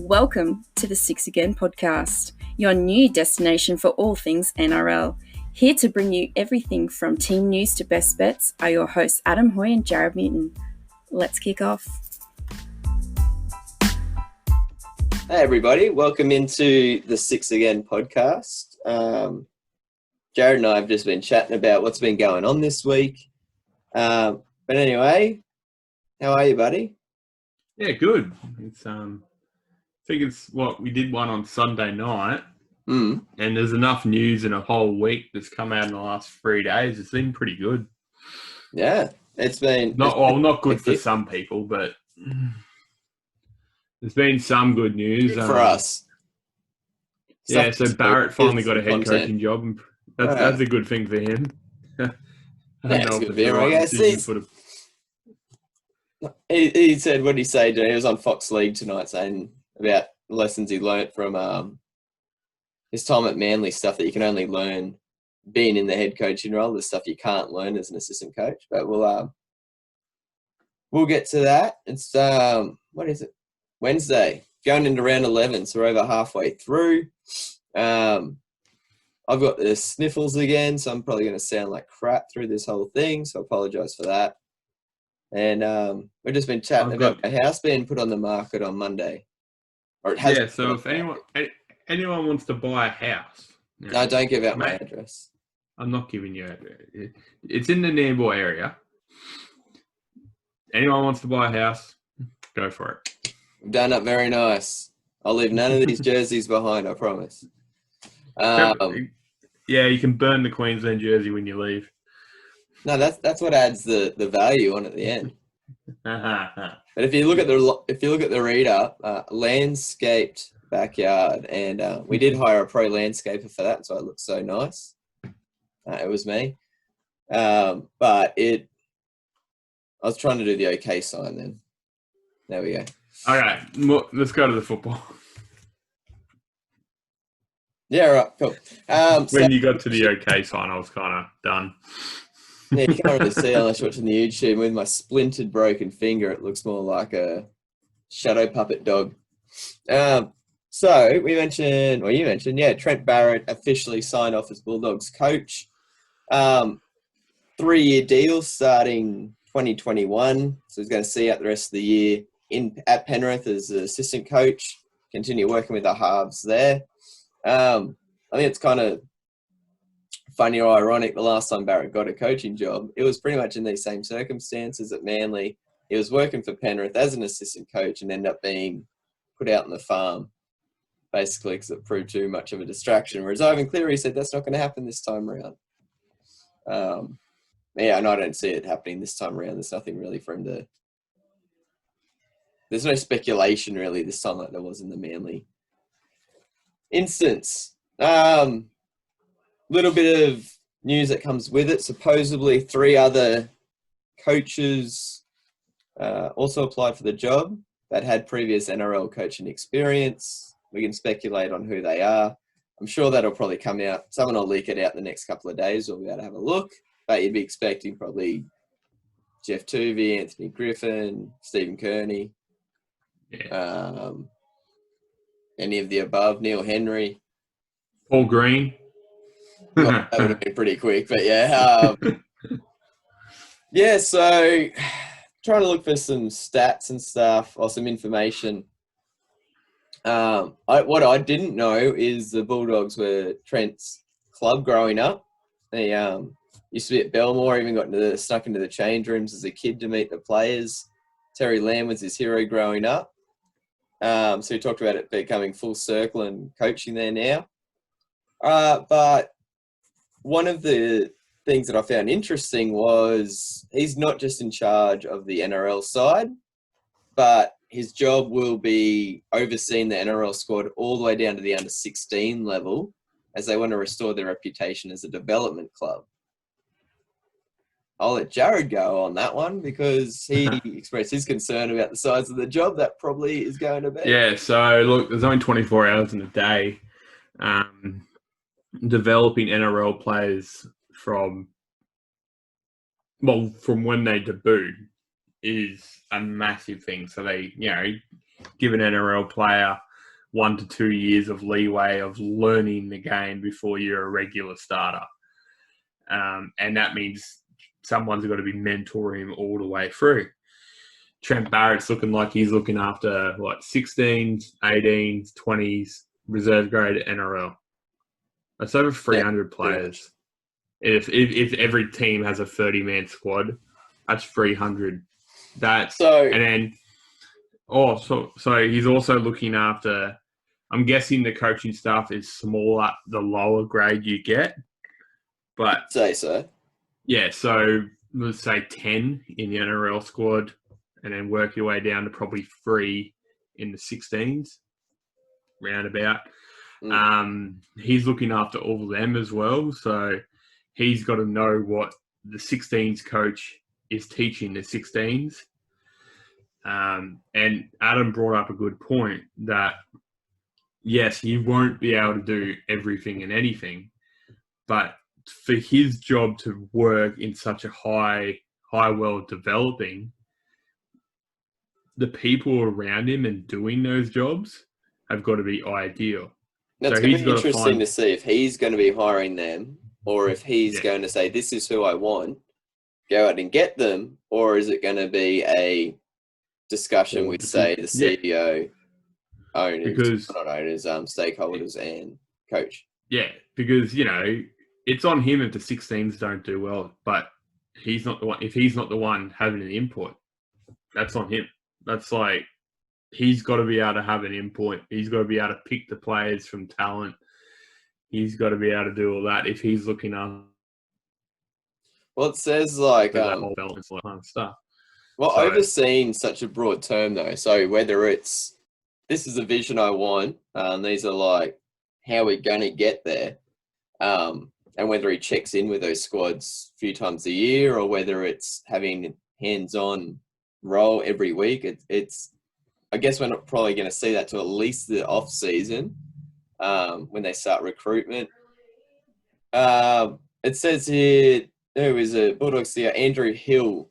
Welcome to the Six Again podcast, your new destination for all things NRL. Here to bring you everything from team news to best bets are your hosts Adam Hoy and Jared Newton. Let's kick off. Hey everybody, welcome into the Six Again podcast. Jared and I have just been chatting about what's been going on this week. But anyway, how are you, buddy? Yeah, good. It's I think it's we did one on Sunday night, and there's enough news in a whole week that's come out in the last 3 days. It's been pretty good. Yeah, it's been not good for some people, but there's been some good news good for us. Yeah, so Barrett finally got a head coaching job, and that's a good thing for him. That's good for him, I guess. He said, what did he say? He was on Fox League tonight saying about lessons he learnt from his time at Manly, stuff that you can only learn being in the head coaching role, the stuff you can't learn as an assistant coach. But we'll get to that. It's what is it? Wednesday, going into round 11, so we're over halfway through. I've got the sniffles again, so I'm probably going to sound like crap through this whole thing, so I apologise for that. And we've just been chatting about a house being put on the market on Monday. Or it has so if anyone wants to buy a house... No, don't give out my address. I'm not giving you address. It's in the Nambour area. Anyone wants to buy a house, go for it. Done up very nice. I'll leave none of these jerseys behind, I promise. Yeah, you can burn the Queensland jersey when you leave. No, that's what adds the value on at the end. But if you look at the read-up, landscaped backyard, and we did hire a pro landscaper for that, so it looks so nice. It was me, but I was trying to do the OK sign then. There we go. All right, let's go to the football. Yeah, right, cool. When you got to the OK sign, I was kind of done. Yeah, you can't really see unless you're watching the YouTube. With my splintered, broken finger, it looks more like a shadow puppet dog. So you mentioned, Trent Barrett officially signed off as Bulldogs coach. 3-year deal starting 2021. So he's going to see out the rest of the year at Penrith as an assistant coach, continue working with the halves there. I think it's kind of funny or ironic, the last time Barrett got a coaching job, it was pretty much in these same circumstances at Manly. He was working for Penrith as an assistant coach and ended up being put out on the farm, basically, because it proved too much of a distraction. Whereas Ivan Cleary said that's not going to happen this time around. And I don't see it happening this time around. There's nothing really for him to... There's no speculation, really, this time like there was in the Manly instance. Little bit of news that comes with it. Supposedly 3 other coaches also applied for the job that had previous NRL coaching experience. We can speculate on who they are. I'm sure that'll probably come out. Someone will leak it out in the next couple of days. We'll be able to have a look. But you'd be expecting probably Jeff Tuvey, Anthony Griffin, Stephen Kearney, any of the above, Neil Henry. Paul Green. Well, that would have been pretty quick, but yeah. So trying to look for some stats and stuff or some information. What I didn't know is the Bulldogs were Trent's club growing up. They used to be at Belmore, even snuck into the change rooms as a kid to meet the players. Terry Lamb was his hero growing up. So he talked about it becoming full circle and coaching there now. But one of the things that I found interesting was he's not just in charge of the NRL side, but his job will be overseeing the NRL squad all the way down to the under-16 level as they want to restore their reputation as a development club. I'll let Jared go on that one because he expressed his concern about the size of the job that probably is going to be. Yeah, so look, there's only 24 hours in a day. Developing NRL players from when they debut is a massive thing. So they, give an NRL player 1 to 2 years of leeway of learning the game before you're a regular starter. And that means someone's got to be mentoring him all the way through. Trent Barrett's looking like he's looking after 16s, 18s, 20s, reserve grade NRL. That's over 300 players. If every team has a 30-man squad, that's 300. So he's also looking after. I'm guessing the coaching staff is smaller the lower grade you get, but say so. Yeah, so let's say 10 in the NRL squad, and then work your way down to probably 3 in the 16s, roundabout. He's looking after all of them as well, so he's got to know what the 16s coach is teaching the 16s. And Adam brought up a good point that, yes, he won't be able to do everything and anything, but for his job to work in such a high world developing, the people around him and doing those jobs have got to be ideal. That's going to be interesting to see if he's going to be hiring them or if he's going to say, this is who I want, go out and get them, or is it going to be a discussion with, say, the CEO, owners, not owners, stakeholders and coach? Yeah, because, it's on him if the 16s don't do well, but he's not the one. If he's not the one having an input, that's on him. That's he's got to be able to have an input. He's got to be able to pick the players from talent. He's got to be able to do all that if he's looking up. Well, it says that whole balance kind of stuff. Well, overseeing such a broad term though. So whether it's this is the vision I want, these are how we're going to get there, and whether he checks in with those squads a few times a year or whether it's having hands-on role every week. It's I guess we're not probably going to see that till at least the off season, when they start recruitment. It says here, who is it? Bulldogs CEO Andrew Hill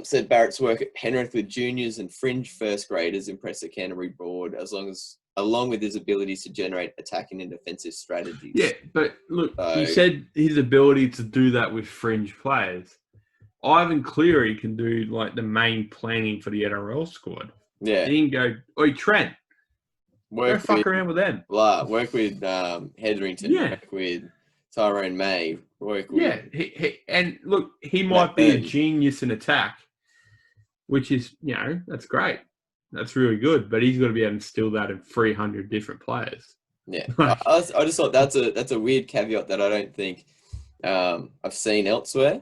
said Barrett's work at Penrith with juniors and fringe first graders impressed the Canterbury board, along with his abilities to generate attacking and defensive strategies. Yeah, but look, he said his ability to do that with fringe players. Ivan Cleary can do the main planning for the NRL squad. Yeah. He can go, oi, Trent, go fuck around with them. Work with Hetherington, work with Tyrone May, work with... Yeah, and look, he might be a genius in attack, which is, that's great. That's really good, but he's got to be able to instill that in 300 different players. Yeah, I just thought that's a weird caveat that I don't think I've seen elsewhere.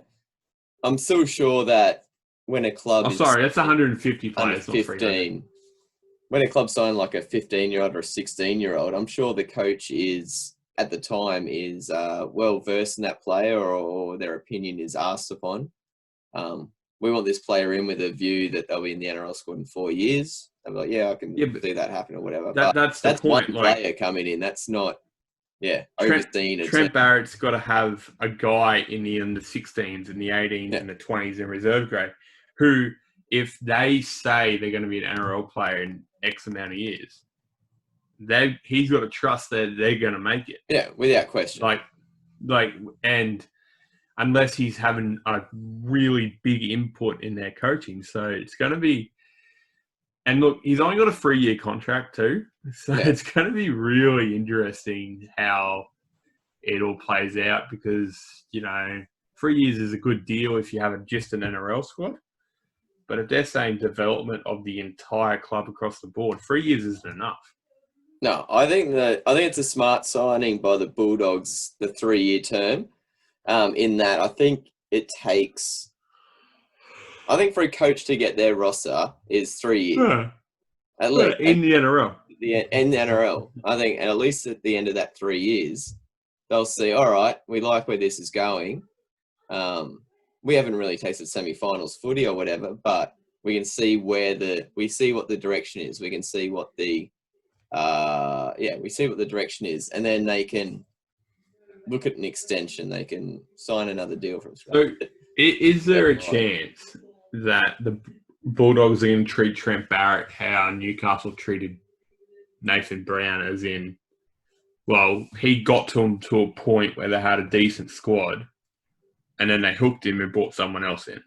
I'm still sure that when a club that's 150 players, 15. When a club signs a 15-year-old or a 16-year-old, I'm sure the coach is at the time well versed in that player, or their opinion is asked upon. We want this player in with a view that they'll be in the NRL squad in 4 years. They'll be like, I can see that happen or whatever. That's the point. One player coming in. That's not, overseeing it. Trent Barrett's got to have a guy in the 16s and the 18s and the 20s in reserve grade who, if they say they're going to be an NRL player in X amount of years, he's got to trust that they're going to make it. Yeah, without question. And unless he's having a really big input in their coaching. So it's going to be... And look, he's only got a 3-year contract too. So it's going to be really interesting how it all plays out because, 3 years is a good deal if you have just an NRL squad. But if they're saying development of the entire club across the board, 3 years isn't enough. No, I think it's a smart signing by the Bulldogs, the 3-year term. In that, I think it takes... I think for a coach to get their roster is 3 years. Yeah. At least. In the NRL. In the NRL. I think at least at the end of that 3 years, they'll see, all right, we like where this is going. We haven't really tasted semi-finals footy or whatever, but we can see what the direction is. We can see what we see what the direction is. And then they can look at an extension. They can sign another deal from scratch. So is there a chance that the Bulldogs are going to treat Trent Barrett how Newcastle treated Nathan Brown, as in, well, he got to him to a point where they had a decent squad, and then they hooked him and brought someone else in.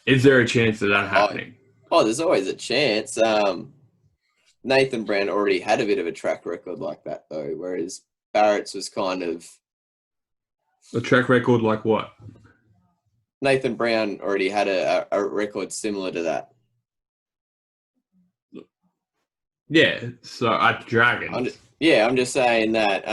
Is there a chance of that happening? Oh, there's always a chance. Nathan Brown already had a bit of a track record like that, though, whereas Barrett's was kind of... A track record like what? Nathan Brown already had a record similar to that. Yeah, so at Dragons. I'm just saying that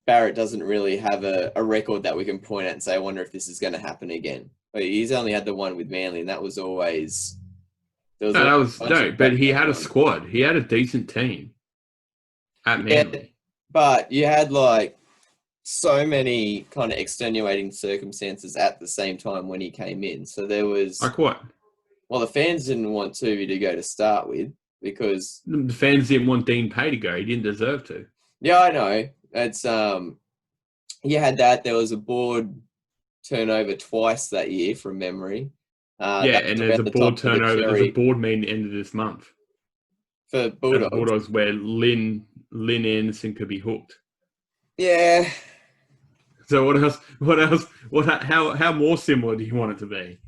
Barrett doesn't really have a record that we can point at and say, I wonder if this is going to happen again. But he's only had the one with Manly, and that was always... But he had a squad. He had a decent team at Manly. Yeah, but you had, like, so many kind of extenuating circumstances at the same time when he came in. So there was... Like what? Well, the fans didn't want Tuvi to go to start with because... The fans didn't want Dean Pay to go. He didn't deserve to. Yeah, I know. It's you had that. There was a board turnover twice that year from memory. And there's a board turnover. There's a board meeting end of this month. For Bulldogs. Where Lynn Anderson could be hooked. Yeah. So what else? How more similar do you want it to be?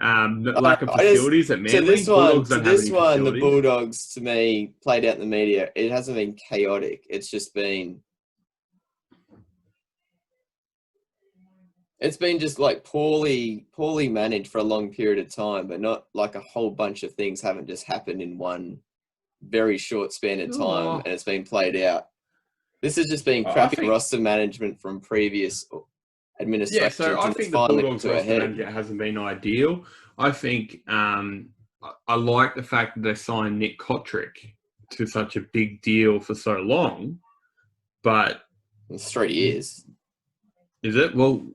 Lack of facilities at Manly. The Bulldogs, to me, played out in the media. It hasn't been chaotic. It's just been... It's been just like poorly managed for a long period of time, but not like a whole bunch of things haven't just happened in one very short span of time and it's been played out. This has just been crappy roster management from previous administration. Yeah, so I think the Bulldogs roster management hasn't been ideal. I think I like the fact that they signed Nick Kotrick to such a big deal for so long, but... It's 3 years. Is it? Well,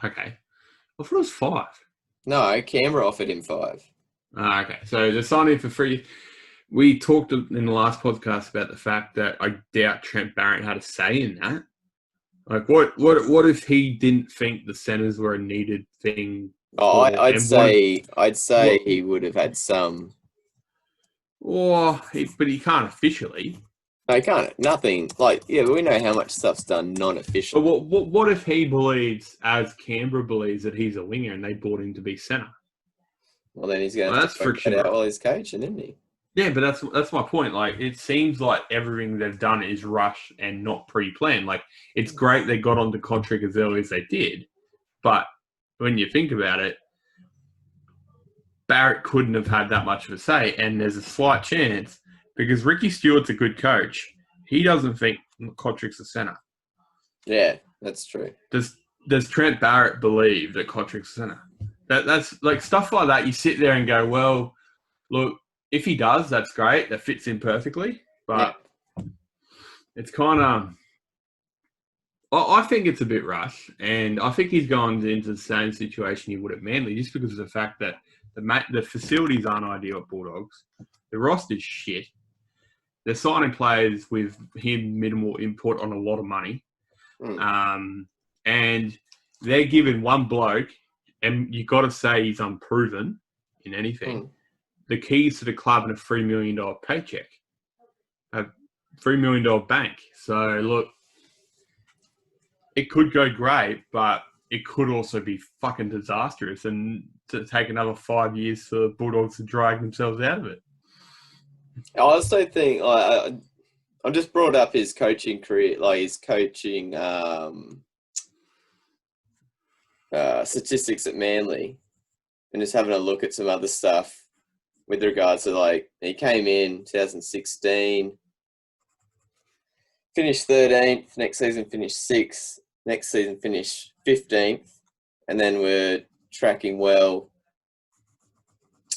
okay. I thought it was 5. No, Canberra offered him 5. Okay, so they signed him for free. We talked in the last podcast about the fact that I doubt Trent Barrett had a say in that. Like, what if he didn't think the centres were a needed thing? I'd say he would have had some. But he can't officially. No, he can't. Nothing. Like, yeah, but we know how much stuff's done non-official. But what if he believes, as Canberra believes, that he's a winger and they brought him to be centre? Well, then he's going to have to work that out while he's coaching, isn't he? Yeah, but that's my point. Like, it seems like everything they've done is rushed and not pre-planned. Like, it's great they got onto Kotrick as early as they did, but when you think about it, Barrett couldn't have had that much of a say, and there's a slight chance because Ricky Stewart's a good coach. He doesn't think Kotrick's a centre. Yeah, that's true. Does Trent Barrett believe that Kotrick's a centre? That's like stuff like that. You sit there and go, well, look. If he does, that's great. That fits in perfectly. But It's kind of... I think it's a bit rushed. And I think he's gone into the same situation he would at Manly just because of the fact that the facilities aren't ideal at Bulldogs. The roster's shit. They're signing players with him minimal input on a lot of money. And they're giving one bloke, and you got to say he's unproven in anything, the keys to the club and a $3 million paycheck, a $3 million bank. So, look, it could go great, but it could also be fucking disastrous and to take another 5 years for Bulldogs to drag themselves out of it. I also think, I just brought up his coaching career, like his coaching statistics at Manly, and just having a look at some other stuff with regards to, like, he came in 2016, finished 13th, next season finished 6th, next season finished 15th, and then we're tracking well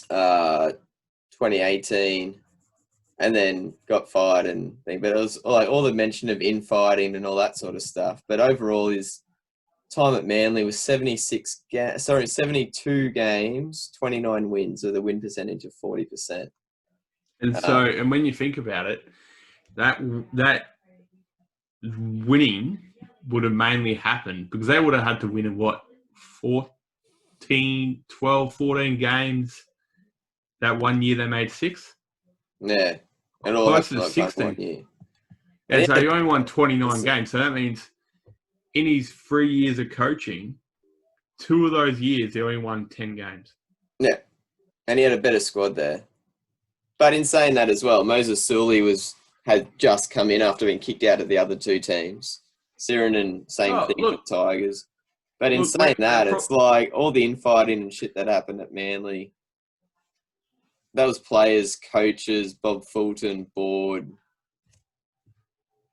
2018, and then got fired and thing. But it was like all the mention of infighting and all that sort of stuff. But overall, his time at Manly was 72 games, 29 wins with a win percentage of 40%. And so, and when you think about it, that winning would have mainly happened because they would have had to win in 14 games. That 1 year they made 6. Yeah. And all Close that to like 16. 1 year. And so he only won 29 games. So that means in his 3 years of coaching, 2 of those years, he only won 10 games. Yeah. And he had a better squad there. But in saying that as well, Moses Suaalii had just come in after being kicked out of the other 2 teams. Sirenan, same thing for Tigers. But in saying that, it's like all the infighting and shit that happened at Manly. Those players, coaches, Bob Fulton, board,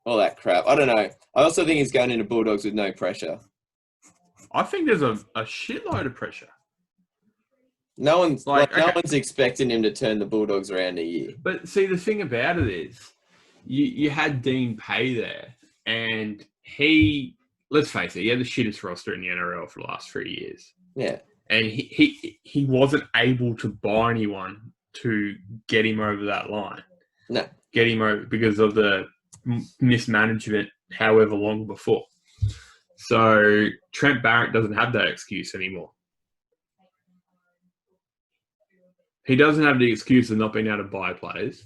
all that crap. I don't know. I also think he's going into Bulldogs with no pressure. I think there's a shitload of pressure. No one's expecting him to turn the Bulldogs around a year. But see, the thing about it is, you had Dean Pay there, and let's face it, he had the shittest roster in the NRL for the last 3 years. Yeah. And he wasn't able to buy anyone to get him over that line. No. Get him over because of the mismanagement however long before. So Trent Barrett doesn't have that excuse anymore. He doesn't have the excuse of not being able to buy players.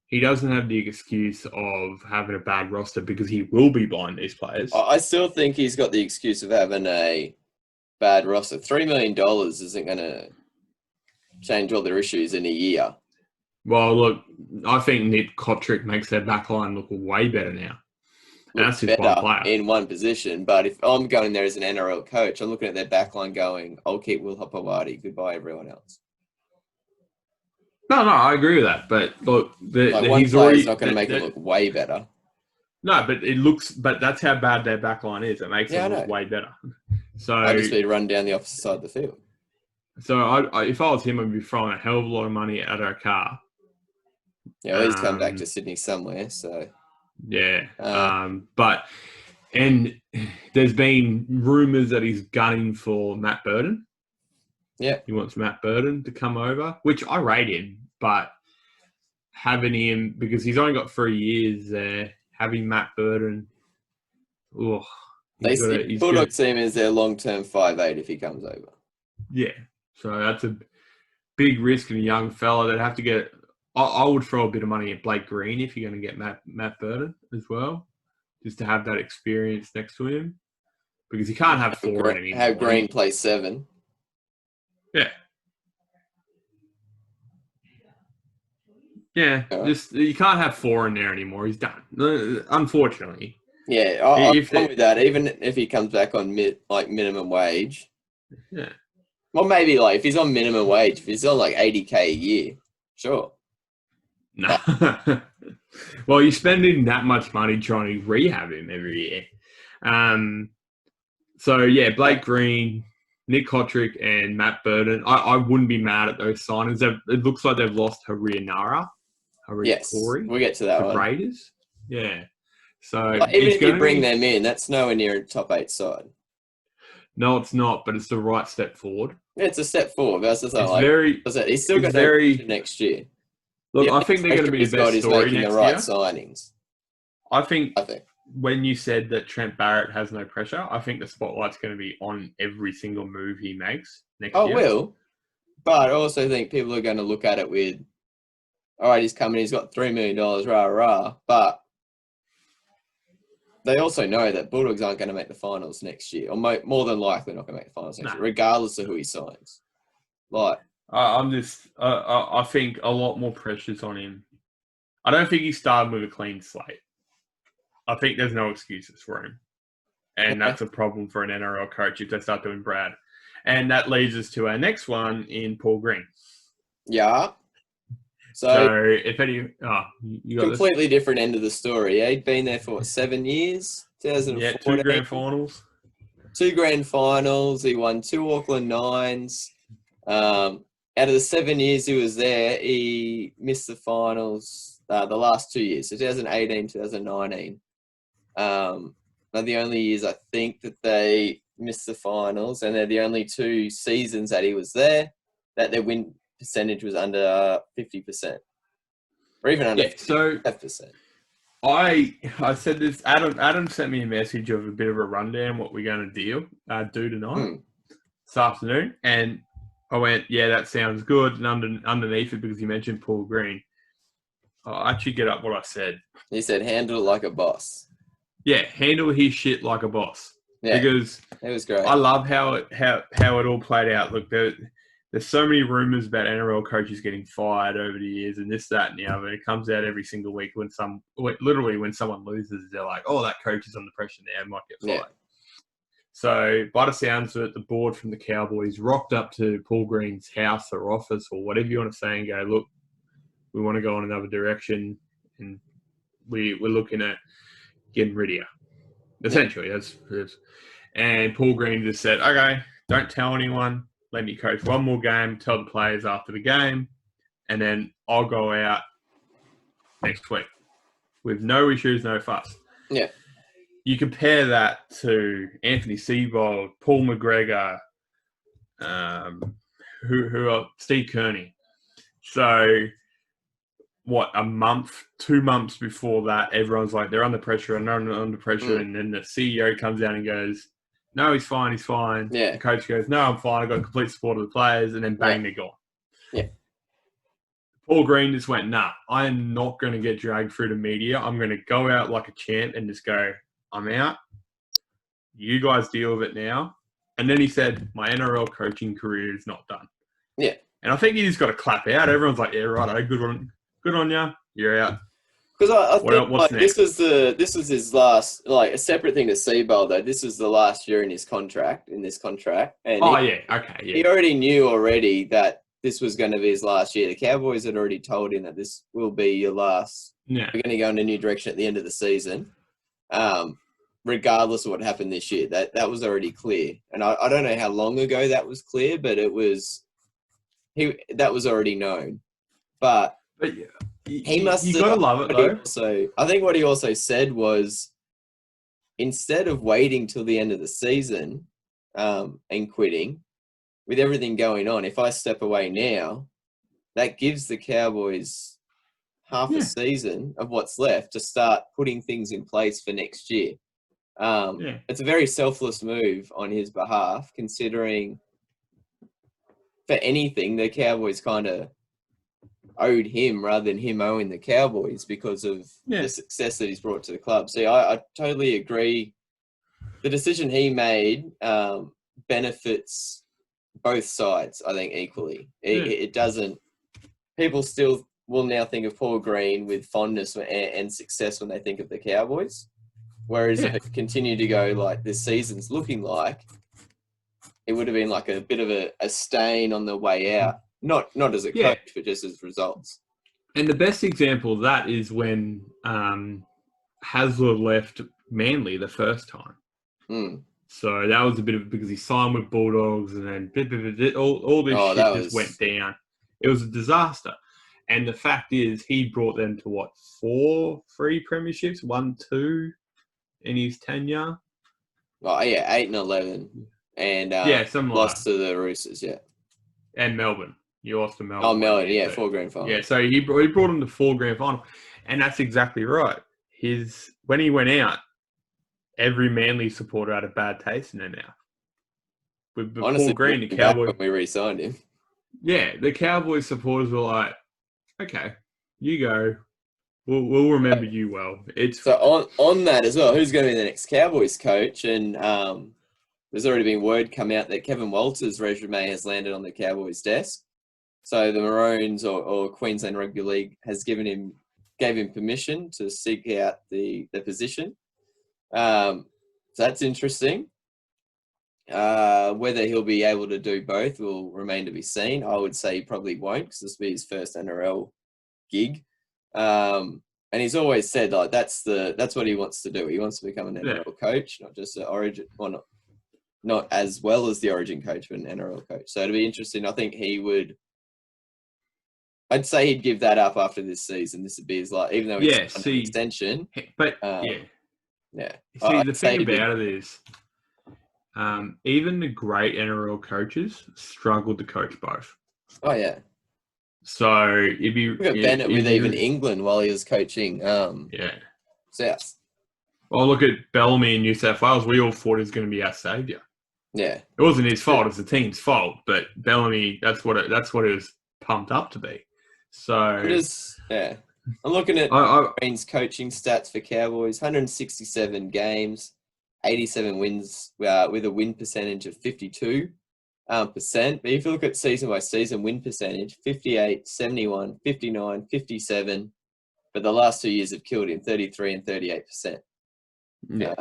He doesn't have the excuse of having a bad roster because he will be buying these players. I still think he's got the excuse of having a bad roster. $3 million isn't going to change all their issues in a year. Well, look, I think Nick Kotrick makes their backline look way better now. And that's just one player. In one position. But if I'm going there as an NRL coach, I'm looking at their backline going, I'll keep Will Hopewadi. Goodbye, everyone else. No, I agree with that. But look, he's already not going to make it look way better. No, but that's how bad their backline is. It makes it look way better. So I just be run down the opposite side of the field. So if I was him, I'd be throwing a hell of a lot of money at our car. Yeah, well, he's come back to Sydney somewhere, so. Yeah. And there's been rumours that he's gunning for Matt Burton. Yeah. He wants Matt Burton to come over, which I rate him, but having him, because he's only got 3 years there, having Matt Burton, Bulldogs see him as their long-term 5'8" if he comes over. Yeah. So that's a big risk in a young fella. They'd have to get... I would throw a bit of money at Blake Green if you're going to get Matt Burton as well, just to have that experience next to him, because he can't have 4 anymore. Have Green play 7. Yeah. Yeah, just you can't have 4 in there anymore. He's done, unfortunately. Yeah, I'm with that. Even if he comes back on minimum wage. Yeah. Well, maybe if he's on minimum wage, if he's on $80K a year, sure. No. Well, you're spending that much money trying to rehab him every year. So yeah, Blake Green, Nick Kotrick, and Matt Burton. I wouldn't be mad at those signings. It looks like they've lost Haria Corey. We'll get to that one. Raiders. Yeah. So even if you bring them in, that's nowhere near a top 8 side. No, it's not, but it's the right step forward. Yeah, it's a step forward. That's just he's still got next year. Look, I think they're going to be the best story next year. Signings. I think when you said that Trent Barrett has no pressure, I think the spotlight's going to be on every single move he makes next year. Oh, will. But I also think people are going to look at it with, all right, he's coming, he's got $3 million, rah. But they also know that Bulldogs aren't going to make the finals next year, or more than likely not going to make the finals next year, regardless of who he signs. I think a lot more pressure's on him. I don't think he started with a clean slate. I think there's no excuses for him. And that's a problem for an NRL coach if they start doing Brad. And that leads us to our next one in Paul Green. Yeah. So if any... you got completely different end of the story. Yeah? He'd been there for 7 years? 2014. Yeah, 2 grand finals. 2 grand finals. He won 2 Auckland Nines. Out of the 7 years he was there, he missed the finals the last 2 years, so 2018, 2019. Are the only years I think that they missed the finals, and they're the only 2 seasons that he was there that their win percentage was under 50%, or even under 5%. I said this. Adam sent me a message of a bit of a rundown what we're going to do tonight, this afternoon, and I went, yeah, that sounds good. And underneath it, because you mentioned Paul Green, I'll actually get up what I said. He said, handle it like a boss. Yeah, handle his shit like a boss. Yeah, because it was great. I love how it all played out. Look, there's so many rumors about NRL coaches getting fired over the years and this, that, and the other. It comes out every single week when someone loses, they're like, oh, that coach is under pressure now, might get fired. Yeah. So by the sounds of it, the board from the Cowboys rocked up to Paul Green's house or office or whatever you want to say and go, look, we want to go in another direction and we're looking at getting rid of you. Essentially, that's. And Paul Green just said, okay, don't tell anyone. Let me coach one more game, tell the players after the game, and then I'll go out next week with no issues, no fuss. Yeah. You compare that to Anthony Seibold, Paul McGregor, who are Steve Kearney. So, what, 2 months before that, everyone's like, they're under pressure, and they're under pressure, and then the CEO comes out and goes, no, he's fine. Yeah. The coach goes, no, I'm fine. I've got complete support of the players, and then bang, they're gone. Yeah. Paul Green just went, nah, I am not going to get dragged through the media. I'm going to go out like a champ and just go, I'm out. You guys deal with it now. And then he said, my NRL coaching career is not done. Yeah. And I think he just got to clap out. Everyone's like, yeah, right, good on you. You're out. Because I think this was his last, like, a separate thing to Seabold, though. This was the last year in this contract. And he already knew that this was going to be his last year. The Cowboys had already told him that this will be your last. Yeah. We're going to go in a new direction at the end of the season, regardless of what happened this year. That was already clear. And I don't know how long ago that was clear, but that was already known. But yeah. He must. You gotta love it though. I think what he also said was, instead of waiting till the end of the season and quitting, with everything going on, if I step away now, that gives the Cowboys half a season of what's left to start putting things in place for next year. It's a very selfless move on his behalf, considering for anything the Cowboys kind of owed him rather than him owing the Cowboys because of the success that he's brought to the club. So I totally agree. The decision he made benefits both sides, I think, equally. It doesn't... People still will now think of Paul Green with fondness and success when they think of the Cowboys. Whereas if it continued to go like this season's looking like, it would have been like a bit of a stain on the way out. Not as a coach, but just as results. And the best example of that is when Hasler left Manly the first time. So that was a bit of because he signed with Bulldogs and then all this shit just went down. It was a disaster. And the fact is, he brought them to 3 premierships, 1, 2 in his tenure. Oh yeah, 8 and 11, and lost to the Roosters, and Melbourne. You lost to Melbourne. Oh, Melbourne, 4 grand final. Yeah, so he brought him to 4 grand final, and that's exactly right. When he went out, every Manly supporter had a bad taste in their mouth. With Paul Green, the Cowboys, when we re-signed him. Yeah, the Cowboys supporters were like, "Okay, you go. We'll remember you well." So on that as well, who's going to be the next Cowboys coach? And there's already been word come out that Kevin Walters' resume has landed on the Cowboys' desk. So the Maroons or Queensland Rugby League gave him permission to seek out the position. So that's interesting. Whether he'll be able to do both will remain to be seen. I would say he probably won't because this will be his first NRL gig. And he's always said like that's what he wants to do. He wants to become an NRL coach, not just an Origin, not as well as the Origin coach, but an NRL coach. So it'll be interesting. I think I'd say he'd give that up after this season. This would be his even though it's an extension. But See, the thing about it is, even the great NRL coaches struggled to coach both. Oh yeah. So it'd be Bennett with even England while he was coaching. South. Well, look at Bellamy in New South Wales. We all thought he was going to be our saviour. Yeah. It wasn't his fault; it's the team's fault. But Bellamy, that's what it was pumped up to be. So I'm looking at Green's coaching stats for Cowboys: 167 games, 87 wins, with a win percentage of 52%. But if you look at season by season win percentage, 58, 71, 59, 57. But the last 2 years have killed him, 33 and 38%. Yeah.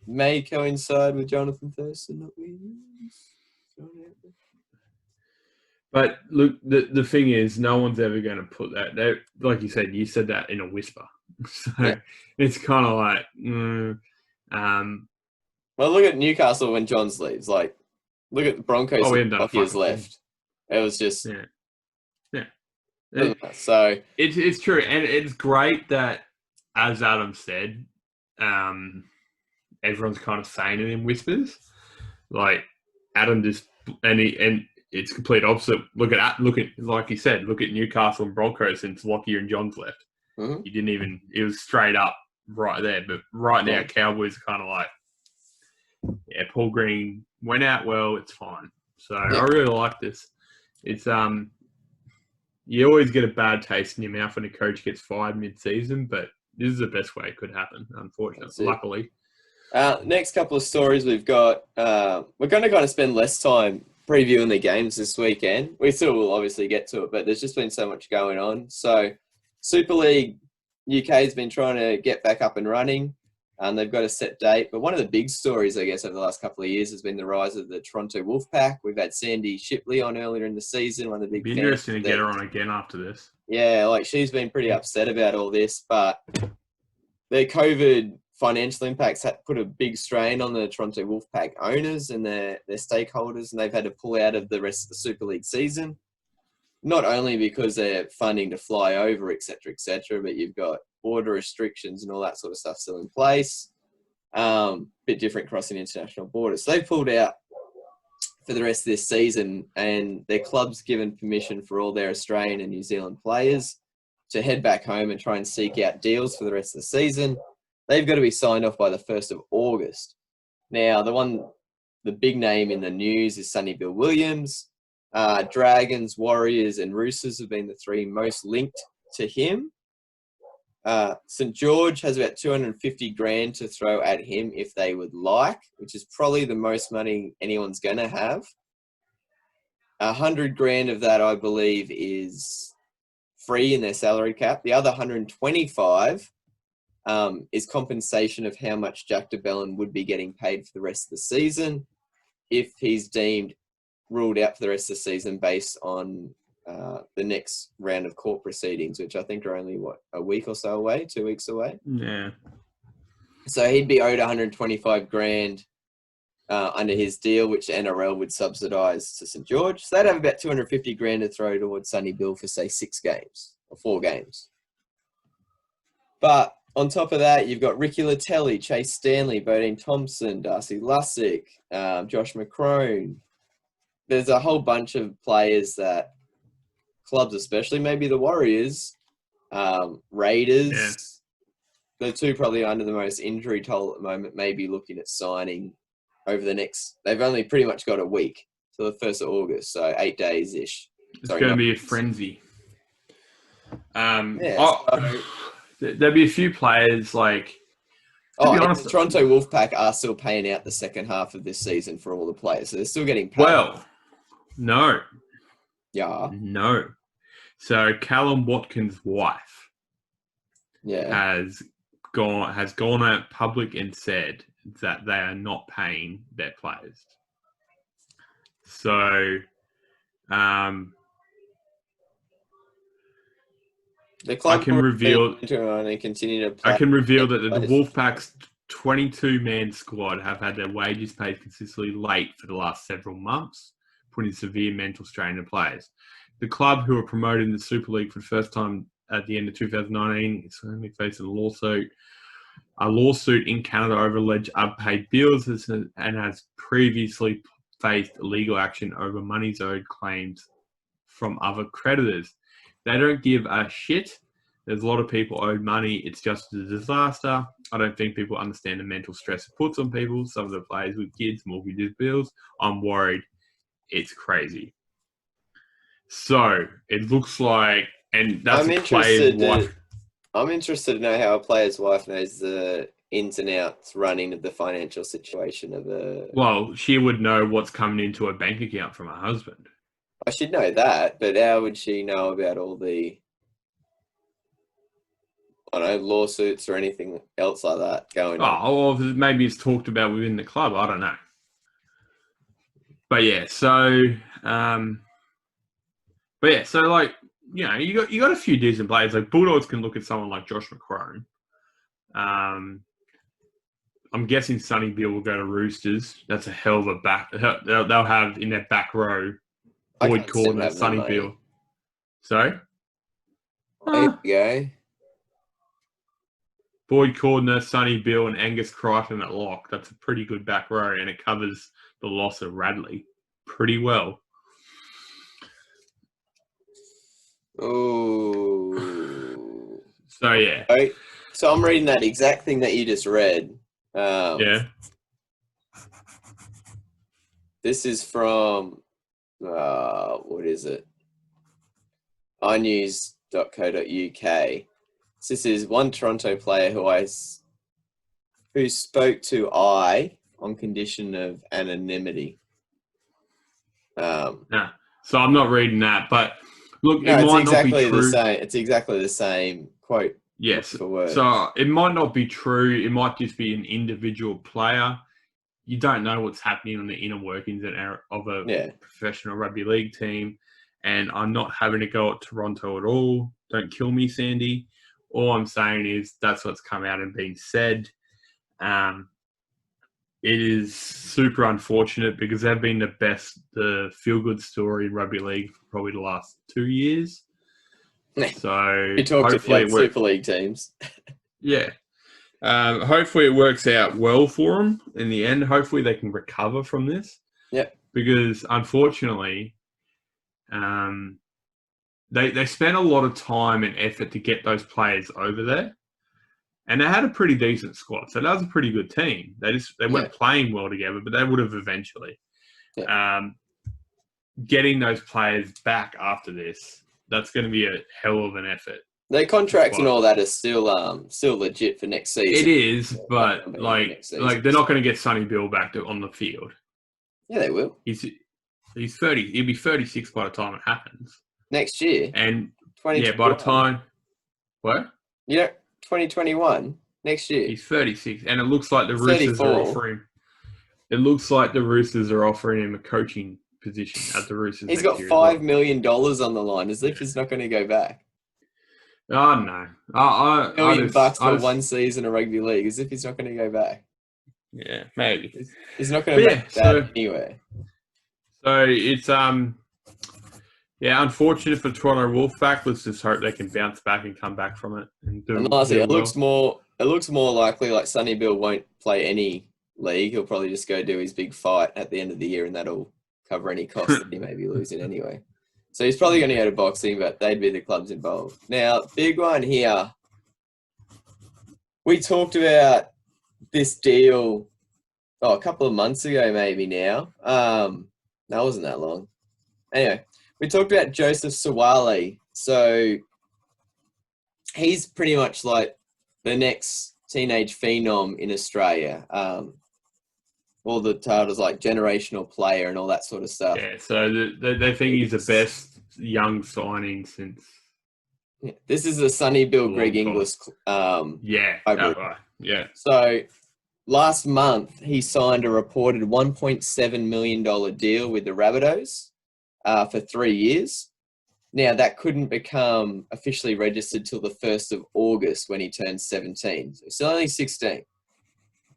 May coincide with Jonathan Thurston not winning. But look, the thing is, no one's ever going to put that. Like you said that in a whisper. So It's kind of like, well, look at Newcastle when Johns leaves. Like, look at the Broncos when Lockier's left. It was just So it's true, and it's great that, as Adam said, everyone's kind of saying it in whispers. Like Adam just and it's complete opposite. Look at like he said. Look at Newcastle and Broncos since Lockyer and Johns left. Mm-hmm. You didn't even. It was straight up right there. But right now, Cowboys are kind of like, Paul Green went out well. It's fine. So I really like this. It's you always get a bad taste in your mouth when a coach gets fired mid-season, but this is the best way it could happen, unfortunately. Luckily. Next couple of stories we've got. We're going to kind of spend less time previewing the games this weekend. We still will obviously get to it, but there's just been so much going on. So Super League UK has been trying to get back up and running. They've got a set date. But one of the big stories, I guess, over the last couple of years has been the rise of the Toronto Wolfpack. We've had Sandy Shipley on earlier in the season, one of the big It'd be interesting to get her on again after this. Yeah, like she's been pretty upset about all this, but their COVID financial impacts had put a big strain on the Toronto Wolfpack owners and their stakeholders, and they've had to pull out of the rest of the Super League season. Not only because they're funding to fly over, et cetera, but you've got border restrictions and all that sort of stuff still in place. Bit different crossing international borders. So they've pulled out for the rest of this season, and their club's given permission for all their Australian and New Zealand players to head back home and try and seek out deals for the rest of the season. They've got to be signed off by the 1st of August. Now, the big name in the news is Sonny Bill Williams. Dragons, Warriors, and Roosters have been the three most linked to him. St. George has about 250 grand to throw at him if they would like, which is probably the most money anyone's going to have. 100 grand of that, I believe, is free in their salary cap. The other 125 is compensation of how much Jack de Belin would be getting paid for the rest of the season if he's deemed ruled out for the rest of the season based on the next round of court proceedings, which I think are only, a week or so away, 2 weeks away? Yeah. So he'd be owed 125 grand under his deal, which the NRL would subsidise to St. George. So they'd have about 250 grand to throw towards Sonny Bill for, say, 6 games or 4 games. But on top of that, you've got Ricky Latelli, Chase Stanley, Bodine Thompson, Darcy Lussick, Josh McCrone. There's a whole bunch of players that clubs, especially maybe the Warriors, Raiders, the two probably under the most injury toll at the moment, may be looking at signing over the next. They've only pretty much got a week till the 1st of August, so 8 days-ish. It's going to be a frenzy. There'll be a few players like. To be honest, the Toronto Wolfpack are still paying out the second half of this season for all the players, so they're still getting paid. Well, no. Yeah. No. So Callum Watkins' wife has gone out public and said that they are not paying their players. So the club I can reveal and continue to play. I can reveal that the Wolfpack's 22-man squad have had their wages paid consistently late for the last several months, putting severe mental strain on players. The club, who were promoted in the Super League for the first time at the end of 2019, is currently facing a lawsuit in Canada over alleged unpaid bills and has previously faced legal action over monies owed claims from other creditors. They don't give a shit. There's a lot of people owed money. It's just a disaster. I don't think people understand the mental stress it puts on people. Some of the players with kids, mortgages, bills. I'm worried. It's crazy. So it looks like, and that's a player's wife. I'm interested to know how a player's wife knows the ins and outs running of the financial situation of a... Well, she would know what's coming into a bank account from her husband. I should know that, but how would she know about all the, I don't know, lawsuits or anything else like that going on? Oh, well, maybe it's talked about within the club. I don't know. But yeah, so like, you know, you got a few decent players. Like Bulldogs can look at someone like Josh McCrone. I'm guessing Sonny Bill will go to Roosters. That's a hell of a back. They'll have in their back row Boyd Cordner, Sonny Bill. Sorry? There you go. Boyd Cordner, Sonny Bill, and Angus Crichton at lock. That's a pretty good back row, and it covers the loss of Radley pretty well. Oh. So, yeah. So I'm reading that exact thing that you just read. Yeah. This is from, what is it? inews.co.uk. This is one Toronto player who spoke to on condition of anonymity. So I'm not reading that, but look, no, it might not be true. It's exactly the same quote. Yes. For word. So it might not be true. It might just be an individual player. You don't know what's happening on the inner workings of a professional rugby league team. And I'm not having to go at Toronto at all. Don't kill me, Sandy. All I'm saying is that's what's come out and been said. It is super unfortunate because they've been the feel-good story in rugby league for probably the last 2 years. So you talked about Super League teams. Yeah. Hopefully it works out well for them in the end. Hopefully they can recover from this. Yeah. Because unfortunately, they spent a lot of time and effort to get those players over there. And they had a pretty decent squad. So that was a pretty good team. They weren't playing well together, but they would have eventually. Yeah. Getting those players back after this, that's going to be a hell of an effort. Their contracts and all that is still legit for next season. It is, but like they're not going to get Sonny Bill back on the field. Yeah, they will. He's 30. He'll be 36 by the time it happens. Next year. And by the time 2021 next year. He's 36, and it looks like the Roosters 34. Are offering. It looks like the Roosters are offering him a coaching position at the Roosters. He's got $5 million on the line, as if he's not going to go back. Oh no! $1 million for 1 season of rugby league, as if he's not going to go back. Yeah, maybe he's not going to make that anywhere. So it's unfortunate for Toronto Wolfpack. Let's just hope they can bounce back and come back from it. And lastly, it looks more likely like Sonny Bill won't play any league. He'll probably just go do his big fight at the end of the year, and that'll cover any costs that he may be losing anyway. So he's probably going to go to boxing, but they'd be the clubs involved. Now, big one here. We talked about this deal a couple of months ago, maybe now. That wasn't that long. Anyway, we talked about Joseph Suaalii. So he's pretty much like the next teenage phenom in Australia. All the titles like generational player and all that sort of stuff. Yeah, so they think he's the best young signing since. Yeah, this is a Sonny Bill, Greg Inglis. Hybrid. Yeah. So last month he signed a reported $1.7 million deal with the Rabbitohs for 3 years. Now that couldn't become officially registered till the 1st of August when he turned 17. So still only 16.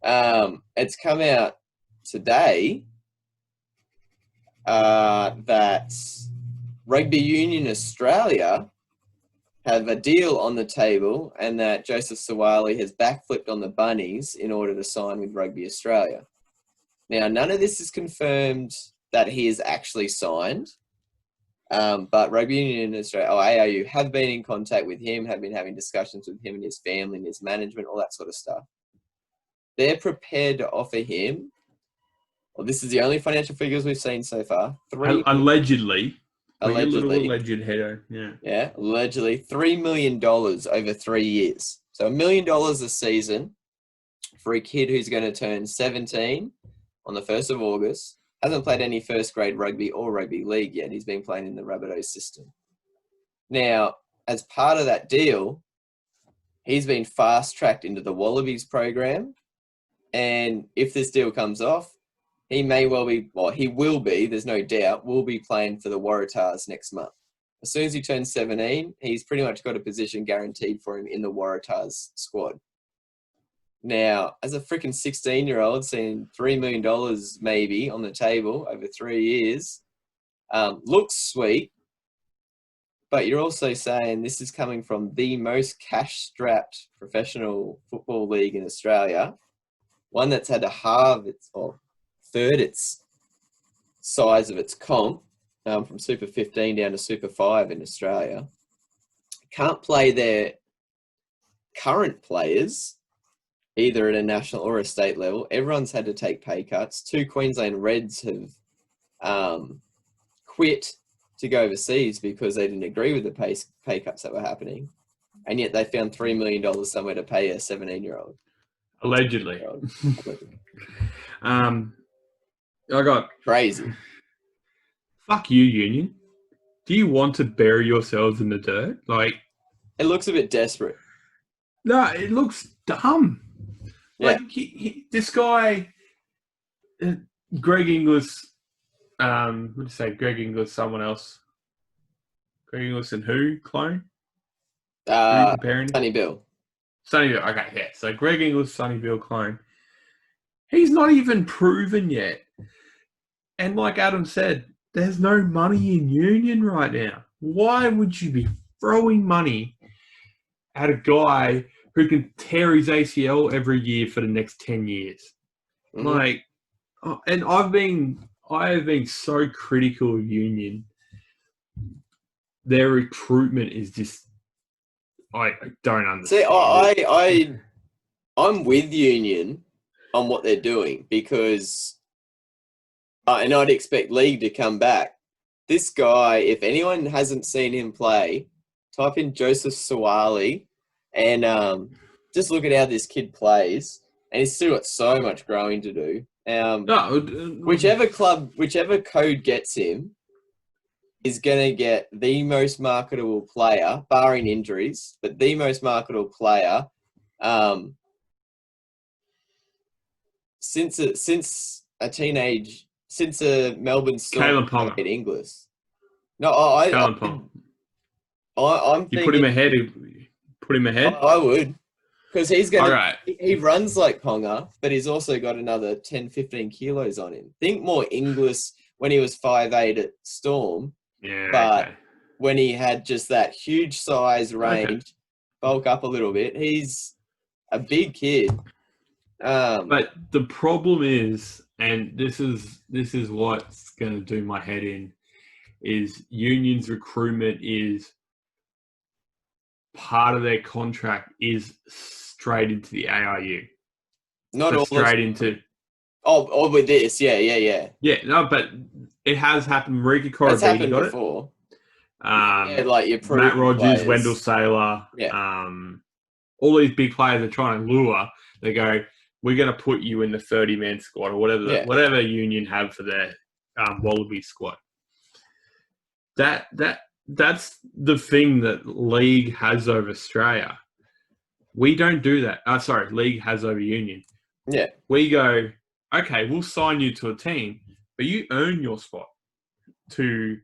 It's come out today that Rugby Union Australia have a deal on the table and that Joseph Suaalii has backflipped on the bunnies in order to sign with Rugby Australia. Now, none of this is confirmed that he is actually signed, But Rugby Union in Australia, ARU, have been in contact with him, have been having discussions with him and his family and his management, all that sort of stuff. They're prepared to offer him, well, this is the only financial figures we've seen so far. Allegedly. Allegedly. Alleged header, yeah. Yeah, allegedly. $3 million over 3 years. So $1 million a season for a kid who's going to turn 17 on the 1st of August. Hasn't played any first grade rugby or rugby league yet. He's been playing in the Rabbitohs system. Now, as part of that deal, he's been fast-tracked into the Wallabies program. And if this deal comes off, he may well be, well, he will be, there's no doubt, will be playing for the Waratahs next month. As soon as he turns 17, he's pretty much got a position guaranteed for him in the Waratahs squad. Now, as a freaking 16-year-old, seeing $3 million maybe on the table over 3 years, looks sweet, but you're also saying this is coming from the most cash-strapped professional football league in Australia, one that's had to halve its, or third its size of its comp, from Super 15 down to Super 5 in Australia. Can't play their current players, either at a national or a state level. Everyone's had to take pay cuts. 2 Queensland Reds have quit to go overseas because they didn't agree with the pay cuts that were happening. And yet they found $3 million somewhere to pay a 17-year-old. Allegedly. I got... Crazy. Fuck you, Union. Do you want to bury yourselves in the dirt? Like... It looks a bit desperate. No, it looks dumb. Yeah. Like, this guy... Greg Inglis... what did you say? Greg Inglis, someone else. Greg Inglis and who? Clone? Who are you comparing? Sonny Bill. Sonny Bill. Okay, yeah. So Greg Inglis, Sonny Bill, clone. He's not even proven yet. And like Adam said, there's no money in Union right now. Why would you be throwing money at a guy who can tear his ACL every year for the next 10 years? Mm-hmm. Like, and I have been so critical of Union. Their recruitment is just, I don't understand. See, I'm with Union on what they're doing because, and I'd expect League to come back. This guy, if anyone hasn't seen him play, type in Joseph Suaalii and just look at how this kid plays. And he's still got so much growing to do. Whichever code gets him is going to get the most marketable player, barring injuries, but the most marketable player since a Melbourne Storm played English. No, I'm thinking, you put him ahead. Put him ahead. I would, because he's going to. He runs like Ponga, but he's also got another 10, 15 kilos on him. Think more English when he was 5'8" at Storm. Yeah, but when he had just that huge size range, bulk up a little bit, he's a big kid. But the problem is, and this is what's going to do my head in, is Union's recruitment is part of their contract is straight into the ARU. Not so all straight into. Oh, with this, yeah. Yeah, no, but it has happened. Marika Korobidi got before. It. Like your Matt Rogers, players. Wendell Saylor. Yeah. All these big players are trying to lure. They go, we're going to put you in the 30-man squad or whatever Union have for their Wallaby squad. That's the thing that League has over Australia. We don't do that. League has over Union. Yeah. We go, okay, we'll sign you to a team, but you earn your spot to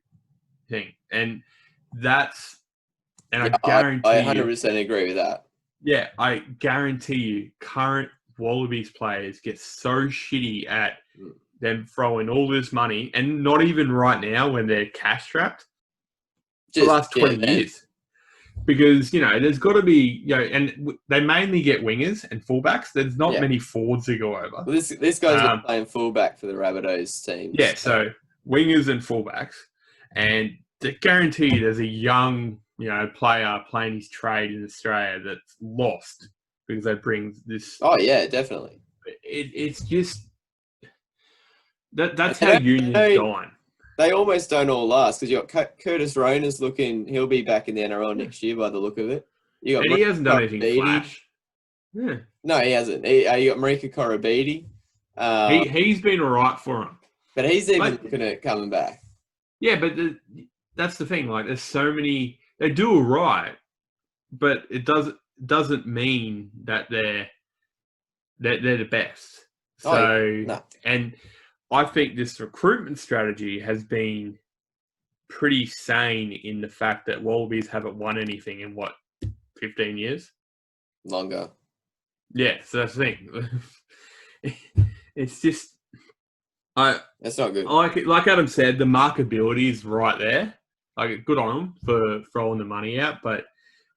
thing. And that's, and I guarantee I 100% agree with that. Yeah, I guarantee you current Wallabies players get so shitty at them throwing all this money, and not even right now when they're cash strapped, for the last 20 years. Because, there's got to be, and they mainly get wingers and fullbacks. There's not many forwards to go over. Well, this guy's been playing fullback for the Rabbitohs team. Yeah, so wingers and fullbacks. And guarantee there's a young, player playing his trade in Australia that's lost because they bring this. Oh yeah, definitely. It's just that's how unions dying. They almost don't all last because you got Curtis Rona's looking. He'll be back in the NRL next year by the look of it. And he hasn't done anything flash. Yeah. No, he hasn't. You got Marika Korobidi. He's been all right for him. But he's even looking at coming back. Yeah, but that's the thing. Like, there's so many. They do all right, but it doesn't mean that they're the best. So, no. And I think this recruitment strategy has been pretty sane in the fact that Wallabies haven't won anything in 15 years? Longer. Yeah, so that's the thing. It's just that's not good. Like Adam said, the marketability is right there. Like, good on them for throwing the money out, but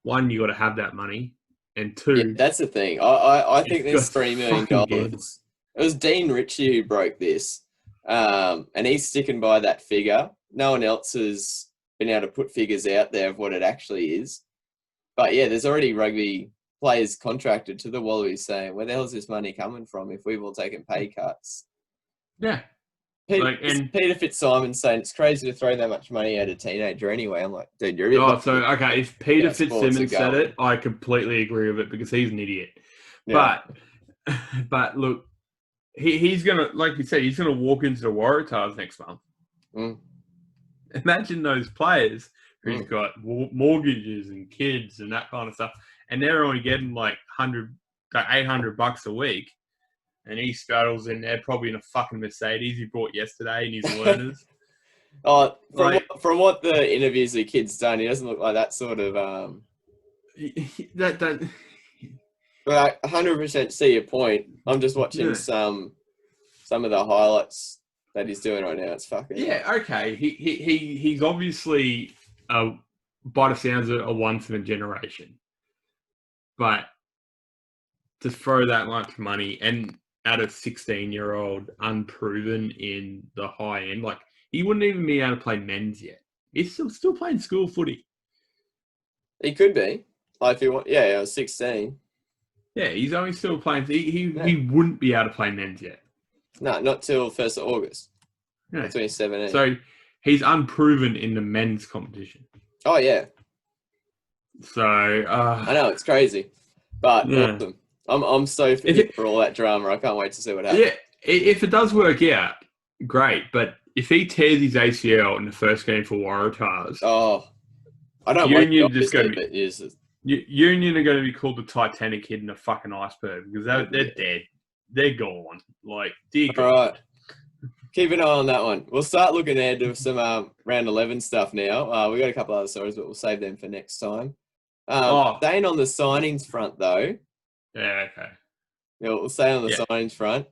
one, you got to have that money, and two, yeah, that's the thing. I think there's $3 million. It was Dean Ritchie who broke this, and he's sticking by that figure. No one else has been able to put figures out there of what it actually is. But yeah, there's already rugby players contracted to the Wallabies saying, where the hell is this money coming from if we've all taken pay cuts? Yeah. Peter Fitzsimons saying it's crazy to throw that much money at a teenager anyway. I'm like, dude, you're a bit okay, if Peter Fitzsimmons said it, I completely agree with it because he's an idiot. Yeah. But look, he's going to, like you said, he's going to walk into the Waratahs next month. Mm. Imagine those players who's got mortgages and kids and that kind of stuff, and they're only getting like $800 a week, and he straddles in there probably in a fucking Mercedes he bought yesterday in his learners. From what the interviews the kid's done, he doesn't look like that sort of. But I 100% see your point. I'm just watching some of the highlights that he's doing right now. It's fucking. Yeah, okay. He's obviously, by the sounds of it, a once in a generation. But to throw that much money and at a 16-year-old unproven in the high end, like, he wouldn't even be able to play men's yet. He's still playing school footy. He could be. Like, if he want, I was 16. Yeah, he's only still playing. He wouldn't be able to play men's yet. No, not till 1st of August. Yeah. 2017. So he's unproven in the men's competition. Oh, yeah. So I know, it's crazy. But awesome. I'm so for all that drama. I can't wait to see what happens. Yeah, if it does work out, great. But if he tears his ACL in the first game for Waratahs, I don't Union just going to be Union are going to be called the Titanic hitting a fucking iceberg because they're dead. They're gone. Like, dear God. All right. Keep an eye on that one. We'll start looking ahead to some round 11 stuff now. We've got a couple other stories, but we'll save them for next time. Staying on the signings front, though. Yeah, okay. Yeah, we'll stay on the signings front.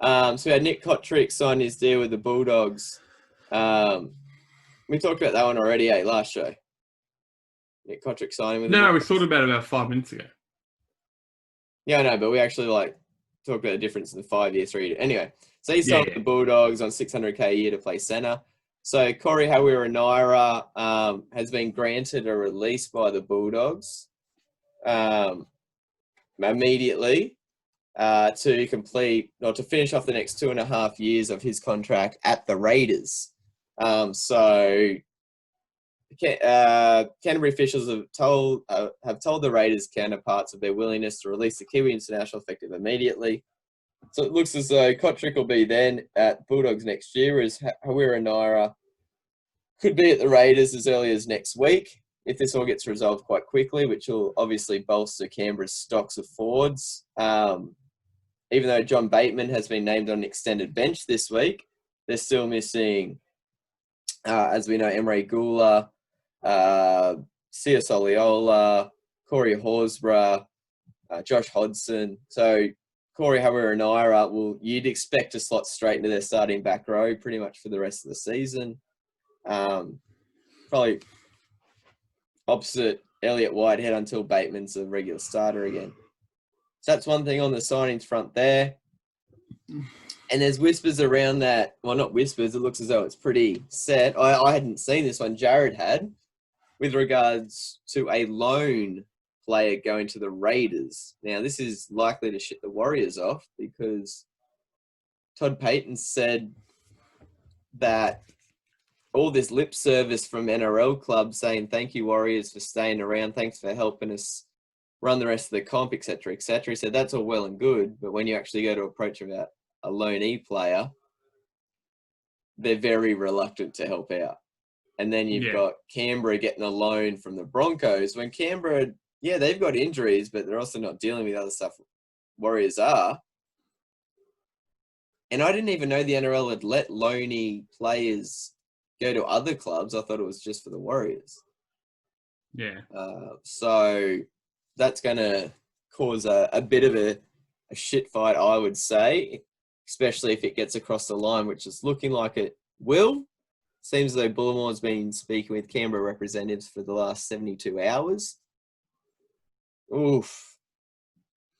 So we had Nick Kotrick sign his deal with the Bulldogs. We talked about that one already, last show. Nick Kotrick signing with the Bulldogs. We thought about 5 minutes ago. Yeah, I know, but we actually talked about the difference in the 5-year, 3-year. Anyway, so he signed with the Bulldogs on $600K a year to play centre. So Corey Hawira-Naera has been granted a release by the Bulldogs immediately to finish off the next 2.5 years of his contract at the Raiders. So Canterbury officials have told the Raiders counterparts of their willingness to release the Kiwi international effective immediately. So it looks as though Kotrick will be then at Bulldogs next year, as Hawira-Naera could be at the Raiders as early as next week if this all gets resolved quite quickly, which will obviously bolster Canberra's stocks of forwards. Even though John Bateman has been named on an extended bench this week, they're still missing, as we know, Emre Gula, Sia Soliola, Corey Horsburgh, Josh Hodgson. So Corey Hawira-Naera you'd expect to slot straight into their starting back row pretty much for the rest of the season. Probably opposite Elliot Whitehead until Bateman's a regular starter again. So that's one thing on the signings front there. And there's whispers around that. Well, not whispers. It looks as though it's pretty set. I hadn't seen this one. Jared had, with regards to a loan player going to the Raiders. Now, this is likely to shit the Warriors off because Todd Payton said that all this lip service from NRL clubs saying, thank you, Warriors, for staying around. Thanks for helping us run the rest of the comp, et cetera, et cetera. He said that's all well and good, but when you actually go to approach about a loanee player, they're very reluctant to help out. And then you've got Canberra getting a loan from the Broncos. When Canberra, they've got injuries, but they're also not dealing with other stuff Warriors are. And I didn't even know the NRL had let loanee players go to other clubs. I thought it was just for the Warriors. Yeah. So that's going to cause a bit of a shit fight, I would say, especially if it gets across the line, which is looking like it will. Seems as though Bullimore's been speaking with Canberra representatives for the last 72 hours. Oof.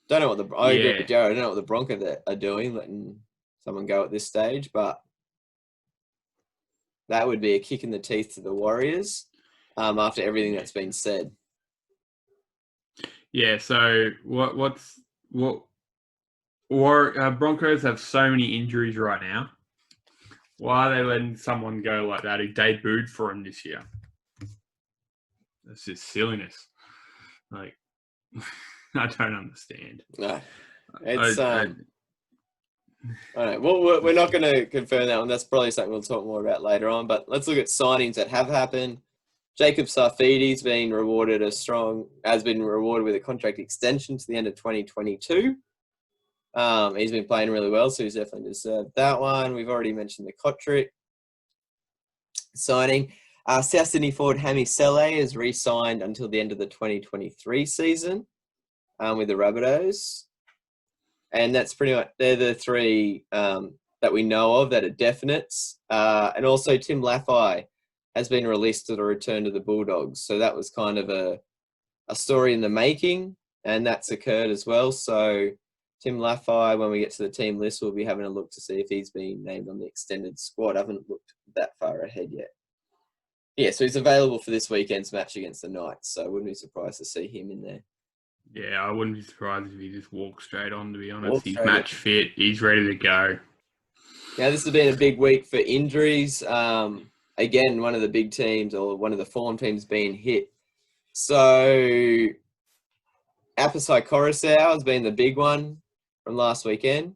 I agree with Jared. I don't know what the Broncos are doing, letting someone go at this stage, but that would be a kick in the teeth to the Warriors after everything that's been said. Yeah, so Broncos have so many injuries right now. Why are they letting someone go like that who debuted for them this year? That's just silliness. Like, I don't understand. No, it's I don't know. Well, we're not going to confirm that one. That's probably something we'll talk more about later on. But let's look at signings that have happened. Jacob Safidi's has been rewarded with a contract extension to the end of 2022. He's been playing really well, so he's definitely deserved that one. We've already mentioned the Kotrick signing. South Sydney forward Hami Saleh is re-signed until the end of the 2023 season with the Rabbitohs. And that's pretty much, they're the three that we know of that are definites. And also Tim Laffey has been released to the return to the Bulldogs. So that was kind of a story in the making, and that's occurred as well. So Tim Laffey, when we get to the team list, we'll be having a look to see if he's been named on the extended squad. I haven't looked that far ahead yet. Yeah, so he's available for this weekend's match against the Knights, so I wouldn't be surprised to see him in there. Yeah, I wouldn't be surprised if he just walked straight on, to be honest. He's match fit. He's ready to go. Now, this has been a big week for injuries. Again, one of the big teams or one of the form teams being hit. So, Apisai Koris has been the big one from last weekend.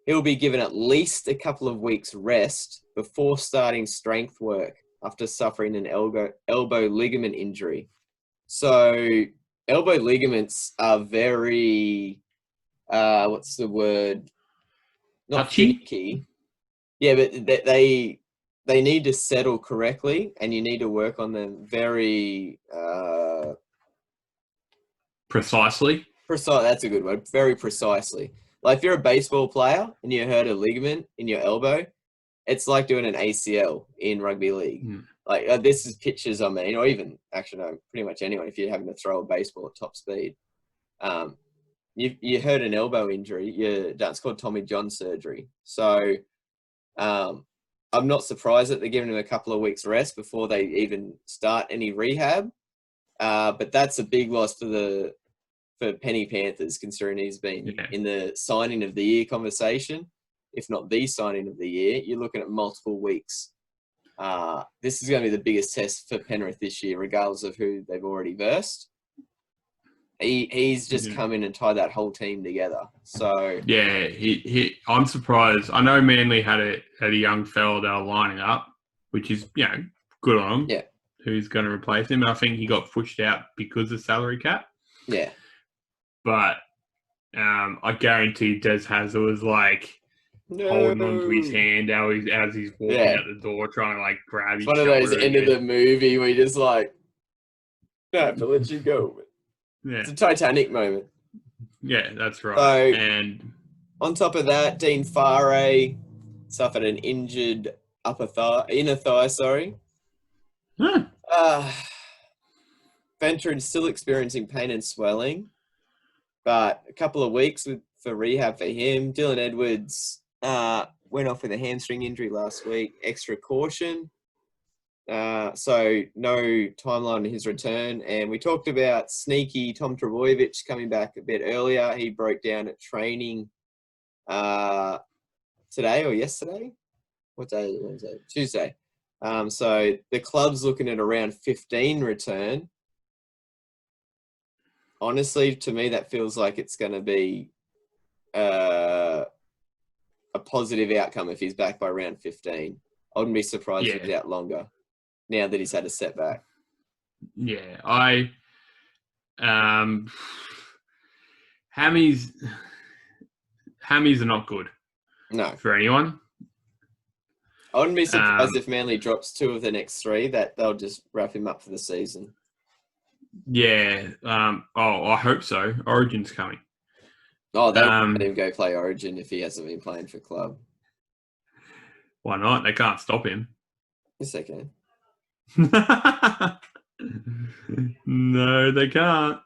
He'll be given at least a couple of weeks rest before starting strength work after suffering an elbow ligament injury. So, elbow ligaments are very, what's the word? Not finicky. Yeah, but they need to settle correctly, and you need to work on them very precisely. That's a good word. Very precisely. Like if you're a baseball player and you hurt a ligament in your elbow, it's like doing an ACL in rugby league. Like this is pitchers, I mean, or even actually no, pretty much anyone. If you're having to throw a baseball at top speed, you hurt an elbow injury. That's called Tommy John surgery. So I'm not surprised that they're giving him a couple of weeks rest before they even start any rehab. But that's a big loss for Penny Panthers, considering he's been in the signing of the year conversation, if not the signing of the year. You're looking at multiple weeks. This is going to be the biggest test for Penrith this year, regardless of who they've already versed. He's just come in and tied that whole team together. So yeah, I'm surprised. I know Manly had a young fella they were lining up, which is good on him. Yeah, who's going to replace him? I think he got pushed out because of salary cap. Yeah, but I guarantee Des Hazard was like holding onto his hand as he's walking out the door, trying to like grab his shoulder. One of those end of the movie where you just like, I have to let you go. Yeah. It's a Titanic moment. Yeah, that's right. So, and on top of that, Dean Farre suffered an injured inner thigh. Sorry. Venture's still experiencing pain and swelling, but a couple of weeks for rehab for him. Dylan Edwards went off with a hamstring injury last week. Extra caution. So no timeline on his return. And we talked about sneaky Tom Trbojevic coming back a bit earlier. He broke down at training today or yesterday. What day is it? Wednesday? Tuesday. So the club's looking at around 15 return. Honestly, to me, that feels like it's going to be a positive outcome if he's back by round 15. I wouldn't be surprised if he's out longer now that he's had a setback. Yeah, hammies are not good. No. For anyone. I wouldn't be surprised if Manly drops 2 of the next 3, that they'll just wrap him up for the season. Yeah. I hope so. Origin's coming. Oh, they won't let him go play Origin if he hasn't been playing for club. Why not? They can't stop him. Yes, they can. No, they can't.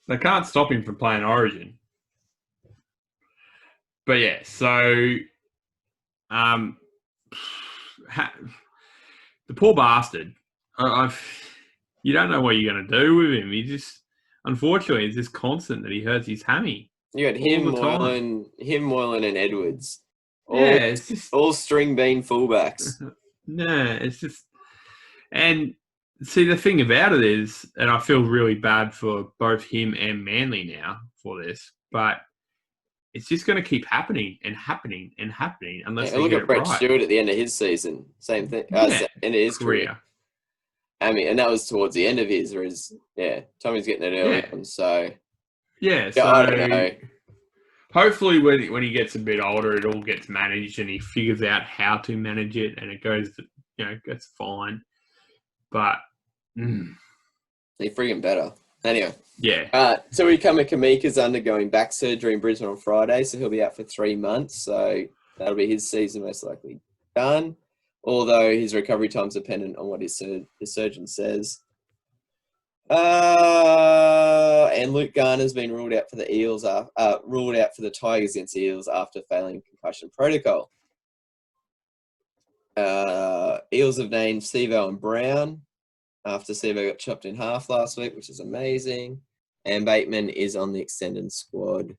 They can't stop him from playing Origin. But yeah, so the poor bastard. You don't know what you're going to do with him. He just, unfortunately, it's just constant that he hurts his hammy. You got him, Moylan, and Edwards. It's just all string bean fullbacks. No, it's just, and see, the thing about it is, and I feel really bad for both him and Manly now for this, but it's just going to keep happening and happening and happening unless they look get at Brett it right. Stewart at the end of his season. Same thing. End of his career. I mean, and that was towards the end of his. Tommy's getting it early on. So so I don't know. Hopefully, when he gets a bit older, it all gets managed and he figures out how to manage it, and it goes, gets fine. But he's freaking better. Anyway. Yeah. So Kamika's undergoing back surgery in Brisbane on Friday, so he'll be out for 3 months. So that'll be his season most likely done. Although his recovery time's dependent on what his surgeon says. And Luke Garner's been ruled out for the Tigers against the Eels after failing concussion protocol. Eels have named Sevo and Brown after Sevo got chopped in half last week, which is amazing. And Bateman is on the extended squad.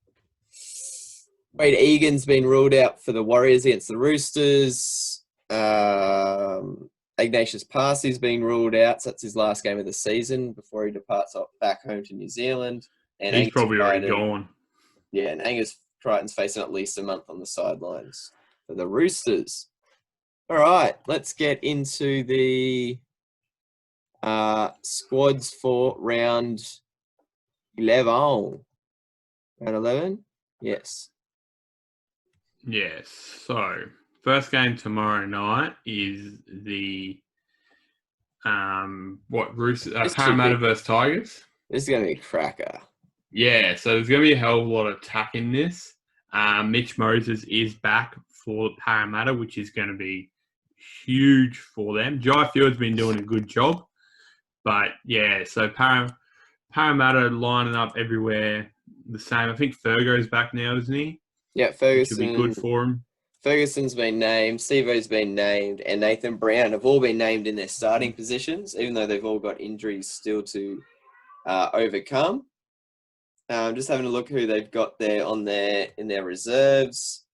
Wade Egan's been ruled out for the Warriors against the Roosters. Ignatius Parsi's been ruled out, so that's his last game of the season before he departs back home to New Zealand. And he's Angus probably already Crichton, gone. Yeah, and Angus Crichton's facing at least a month on the sidelines for the Roosters. All right, let's get into the squads for round 11. Round 11? Yes. Yes. So, first game tomorrow night is the Parramatta versus Tigers. This is going to be a cracker. Yeah, so there's going to be a hell of a lot of attack in this. Mitch Moses is back for Parramatta, which is going to be huge for them. Jai Field's been doing a good job. But, yeah, so Parramatta lining up everywhere the same. I think Fergo's back now, isn't he? Yeah, Ferguson. Which will be good for him. Ferguson's been named, Stevo's been named, and Nathan Brown have all been named in their starting positions, even though they've all got injuries still to overcome. Just having a look who they've got there in their reserves.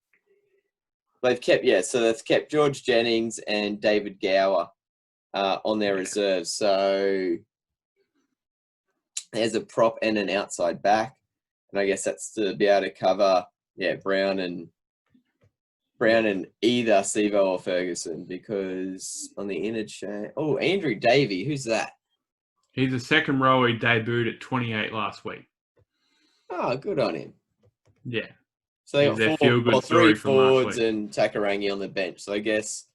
They've kept George Jennings and David Gower on their reserves. So there's a prop and an outside back, and I guess that's to be able to cover Brown and either Sevo or Ferguson, because on the inner chain... Oh, Andrew Davey. Who's that? He's a second row. He debuted at 28 last week. Oh, good on him. Yeah. So they got three forwards and Takarangi on the bench. So I guess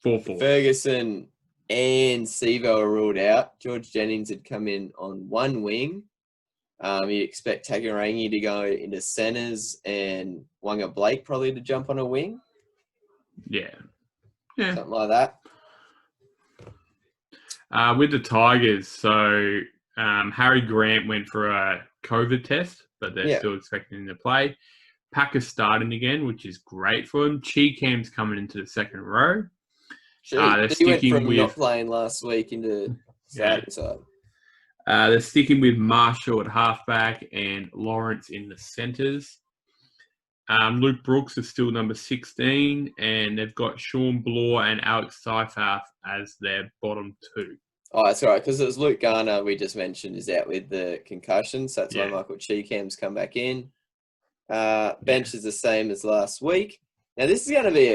4 forwards. Ferguson and Sevo are ruled out. George Jennings had come in on one wing. You expect Takarangi to go into centres and Wanga Blake probably to jump on a wing. Yeah. Something like that. With the Tigers, so Harry Grant went for a COVID test, but they're still expecting him to play. Packer starting again, which is great for them. Cheekham's coming into the second row. They're he went from not playing last week into starting side. They're sticking with Marshall at halfback and Lawrence in the centres. Luke Brooks is still number 16, and they've got Sean Bloor and Alex Seifert as their bottom two. Oh, that's all right, because it was Luke Garner we just mentioned is out with the concussion, so that's why Michael Cheekham's come back in. Bench is the same as last week. Now, this is going to be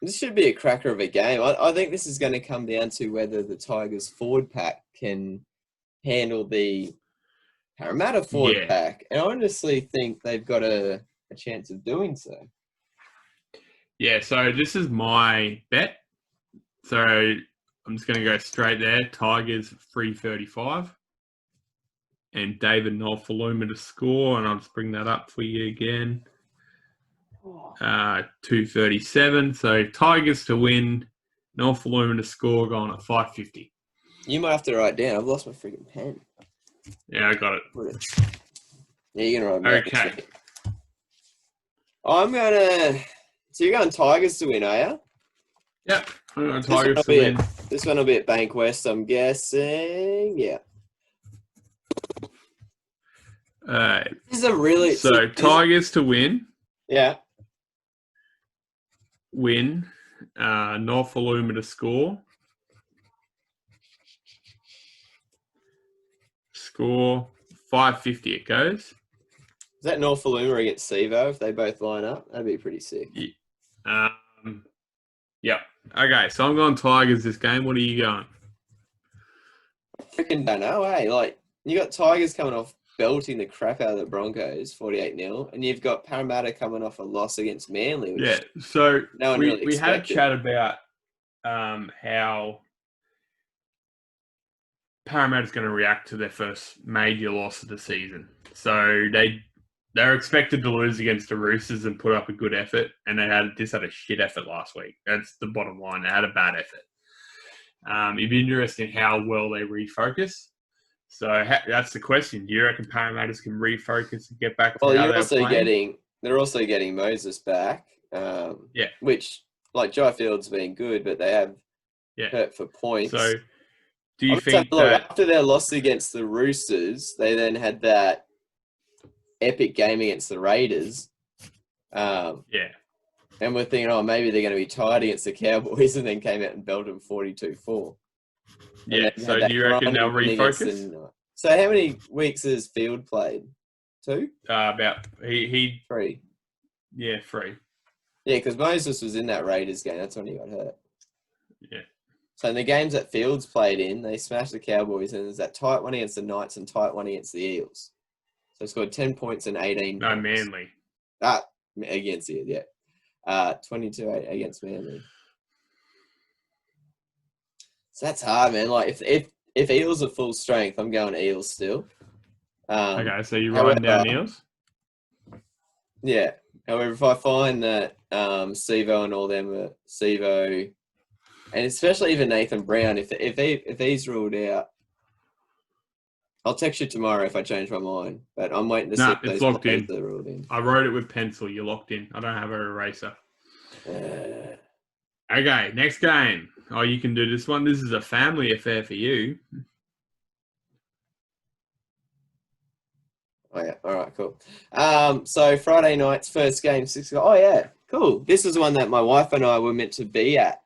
this should be a cracker of a game. I think this is going to come down to whether the Tigers forward pack can handle the Parramatta forward pack. And I honestly think they've got a chance of doing so. Yeah, so this is my bet. So I'm just going to go straight there. Tigers 335. And David Nolfaluma to score. And I'll just bring that up for you again. 237. So Tigers to win. Nolfaluma to score, going at 550. You might have to write down. I've lost my freaking pen. Yeah, I got it. Yeah, you're going to write down. Okay. I'm going to... So you're going Tigers to win, are you? Yep. I'm going Tigers to win. This one will be at Bankwest, I'm guessing. Yeah. This is a really... So Tigers to win. Yeah. Win. Nolfaluma to score. Score 550 it goes. Is that Nolfaluma against Sevo if they both line up? That'd be pretty sick. Yep. Okay, so I'm going Tigers this game. What are you going? I freaking don't know, hey. Like, you got Tigers coming off belting the crap out of the Broncos, 48-0, and you've got Parramatta coming off a loss against Manly. So no one really we had a chat about how Parramatta's going to react to their first major loss of the season. So they're expected to lose against the Roosters and put up a good effort, and they had a shit effort last week. That's the bottom line. They had a bad effort. It'd be interesting how well they refocus. So that's the question. Do you reckon Parramatta's can refocus and get back to how they're playing? They're also getting Moses back. Which, like, Jai Field's been good, but they have hurt for points. So do you think that... After their loss against the Roosters, they then had that epic game against the Raiders. And we're thinking, maybe they're going to be tired against the Cowboys, and then came out and belted them 42-4. Yeah, so do you reckon they'll refocus? So how many weeks has Field played? 2? About he 3. Yeah, 3. Yeah, because Moses was in that Raiders game. That's when he got hurt. Yeah. So in the games that Fields played in, they smashed the Cowboys, and there's that tight one against the Knights and tight one against the Eels. So scored 10 points and 18 No, points. Manly. Against the Eels, 22 against Manly. So that's hard, man. Like, if Eels are full strength, I'm going Eels still. Okay, so you're writing down Eels? Yeah. However, if I find that Sevo and all them are Sevo, and especially even Nathan Brown, if he's ruled out, I'll text you tomorrow if I change my mind. But I'm waiting to see if it's locked in. Are ruled in. I wrote it with pencil. You're locked in. I don't have an eraser. Okay, next game. Oh, you can do this one. This is a family affair for you. Oh, yeah. All right, cool. So Friday night's first game, 6 o'clock. Oh, yeah. Cool. This is one that my wife and I were meant to be at.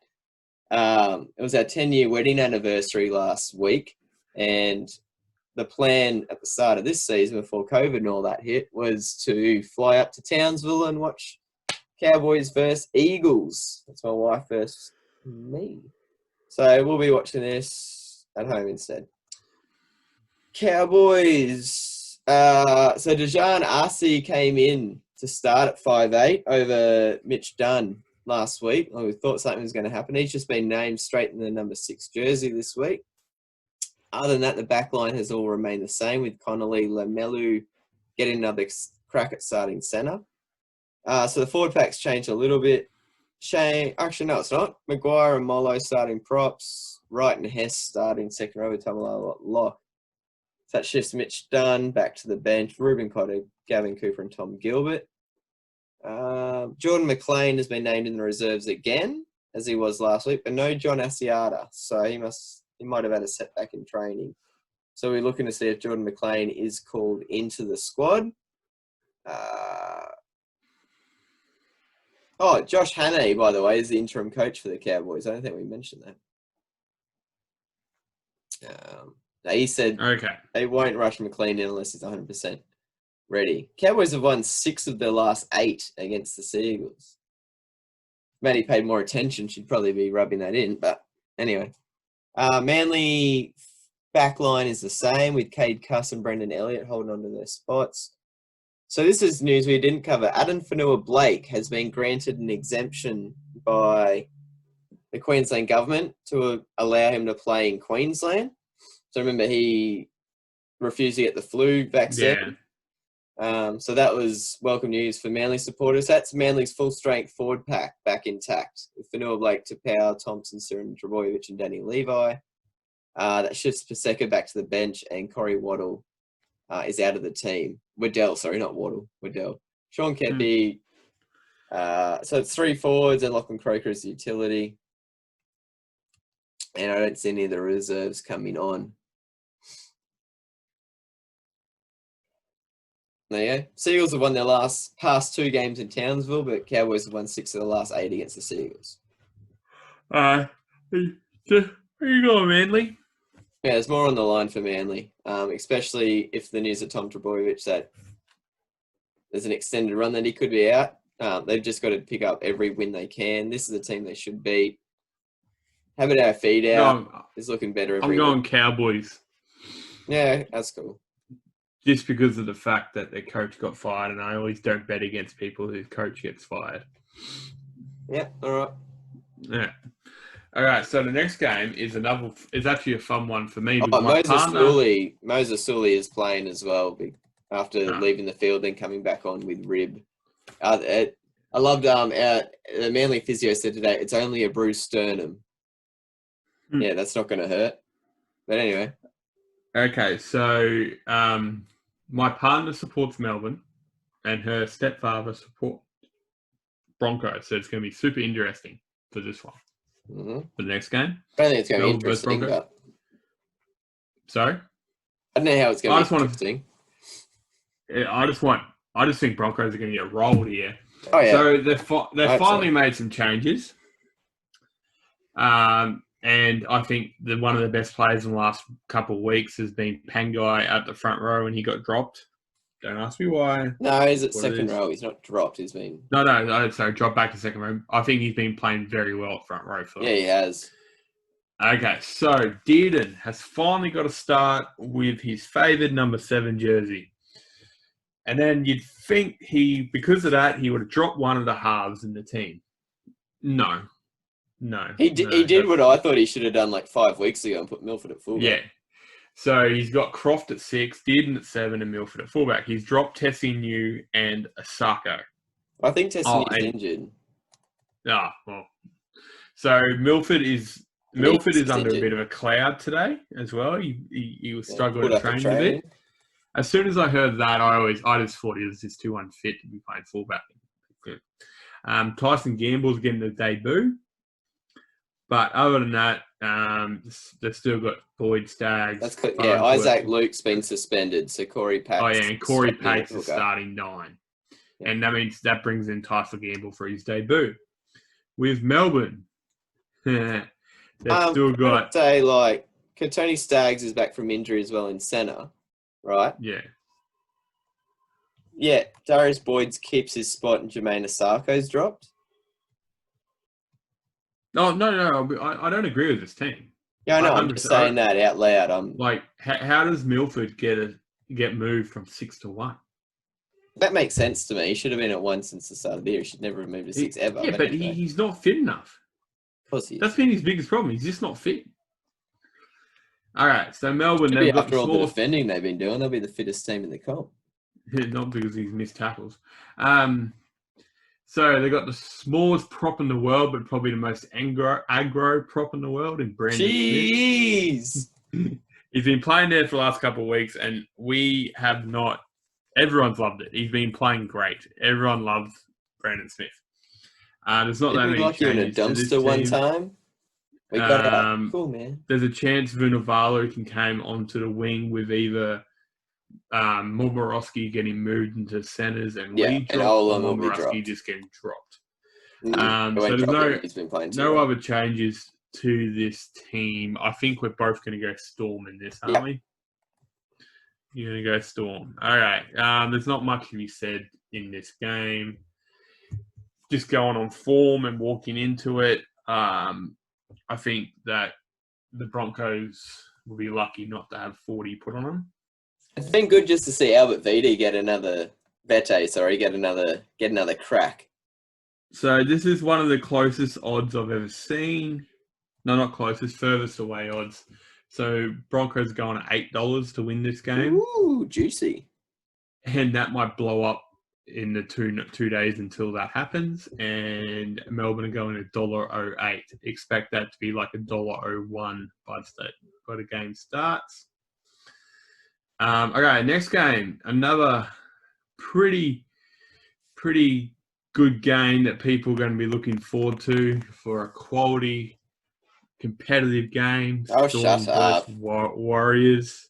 It was our 10-year wedding anniversary last week. And the plan at the start of this season, before COVID and all that hit, was to fly up to Townsville and watch Cowboys versus Eagles. That's my wife versus me. So we'll be watching this at home instead. Cowboys. So Dejan Arce came in to start at 5'8" over Mitch Dunn last week. We thought something was going to happen. He's just been named straight in the number 6 jersey this week. Other than that, the back line has all remained the same, with Connolly, Lamelu getting another crack at starting centre. So the forward pack's changed a little bit. Actually, no, it's not. Maguire and Molo starting props. Wright and Hess starting second row with Tamalolo lock. So that shifts Mitch Dunn back to the bench. Ruben Cotter, Gavin Cooper, and Tom Gilbert. Jordan McLean has been named in the reserves again, as he was last week, but no John Asiata. So he might have had a setback in training. So we're looking to see if Jordan McLean is called into the squad. Josh Hannay, by the way, is the interim coach for the Cowboys. I don't think we mentioned that. He said they won't rush McLean in unless he's 100% ready. Cowboys have won 6 of their last 8 against the Seagulls. If Maddie paid more attention, she'd probably be rubbing that in. But anyway, Manly backline is the same with Cade Cuss and Brendan Elliott holding on to their spots. So this is news we didn't cover. Adam Fanua-Blake has been granted an exemption by the Queensland government to allow him to play in Queensland. So remember, he refused to get the flu vaccine. Yeah. So that was welcome news for Manly supporters. That's Manly's full-strength forward pack back intact, with Fanua-Blake, Tapau, Thompson, Siren, Trbojevic, and Danny Levi. That shifts Paseka back to the bench, and Corey Waddle is out of the team. Waddell, sorry, not Waddle. Waddell. Sean Kepi. So it's 3 forwards, and Lachlan Croker is the utility. And I don't see any of the reserves coming on. There you go. Seagulls have won their past 2 games in Townsville, but Cowboys have won 6 of the last 8 against the Seagulls. Where you going, Manly? Yeah, there's more on the line for Manly, especially if the news of Tom Trbojevic that there's an extended run that he could be out. They've just got to pick up every win they can. This is a team they should beat. Have it our feet out. It's looking better every I'm going week. Cowboys. Yeah, that's cool. Just because of the fact that their coach got fired, and I always don't bet against people whose coach gets fired. Yeah, all right. Yeah. All right, so the next game is actually a fun one for me. Moses Suaalii is playing as well after leaving the field and coming back on with rib. I loved the Manly physio said today, it's only a bruised sternum. Yeah, that's not going to hurt. But anyway. Okay, so my partner supports Melbourne and her stepfather supports Broncos. So it's going to be super interesting for this one. Mm-hmm. For the next game. I don't think it's going to be interesting. But... Sorry? I don't know how it's going to be interesting. I just think Broncos are going to get rolled here. Oh, yeah. So they've finally made some changes. And I think that one of the best players in the last couple of weeks has been Pangai at the front row, and he got dropped. Don't ask me why. No, he's at second row. He's not dropped. He's been... No, sorry, dropped back to second row. I think he's been playing very well at front row. Yeah, he has. Okay, so Dearden has finally got to start with his favoured number 7 jersey. And then you'd think because of that, he would have dropped one of the halves in the team. No. He did what I thought he should have done like 5 weeks ago and put Milford at fullback. Yeah. So he's got Croft at 6, Dearden at 7, and Milford at fullback. He's dropped Tessinu and Asako. I think Tessinu's injured. Ah, well. So Milford is under a bit of a cloud today as well. He was struggling to train a bit. As soon as I heard that, I just thought he was just too unfit to be playing fullback. Tyson Gamble's getting the debut. But other than that, they've still got Boyd, Staggs. Isaac Luke's been suspended, so Corey Pax. Oh, yeah, and Corey Pax is starting 9. Yeah. And that means that brings in Tyson Gamble for his debut. With Melbourne, they've still got... say, Tony Staggs is back from injury as well in centre, right? Yeah. Yeah, Darius Boyd keeps his spot and Jermaine Asako's dropped. No, I don't agree with this team. Yeah, I know. I'm just saying that out loud. How does Milford get moved from 6 to 1? That makes sense to me. He should have been at 1 since the start of the year. He should never have moved to 6 ever. Yeah, but he's not fit enough. Of course he is. That's been his biggest problem. He's just not fit. All right, so Melbourne... After all the defending they've been doing, they'll be the fittest team in the comp. Not because he's missed tackles. So they got the smallest prop in the world, but probably the most aggro prop in the world in Brandon Smith. He's been playing there for the last couple of weeks, and we have not. Everyone's loved it. He's been playing great. Everyone loves Brandon Smith. There's not that Didn't we many lock you in a changes to this dumpster one team. time? We got out. Cool, man. There's a chance Vunivalu can come onto the wing with either Momorowski getting moved into centres and Lee dropped, or Momorowski just getting dropped. So there's he's been playing no other changes to this team. I think we're both going to go Storm in this, aren't we? You're going to go Storm. All right. There's not much to be said in this game. Just going on form and walking into it. I think that the Broncos will be lucky not to have 40 put on them. It's been good just to see Albert Viti get another crack. So this is one of the closest odds I've ever seen. No, not closest, furthest away odds. So Broncos going at $8 to win this game. Ooh, juicy. And that might blow up in the two days until that happens. And Melbourne are going at $1.08. Expect that to be like $1.01 by the game starts. Okay, next game. Another pretty good game that people are going to be looking forward to for a quality, competitive game. Oh, shut up. Warriors.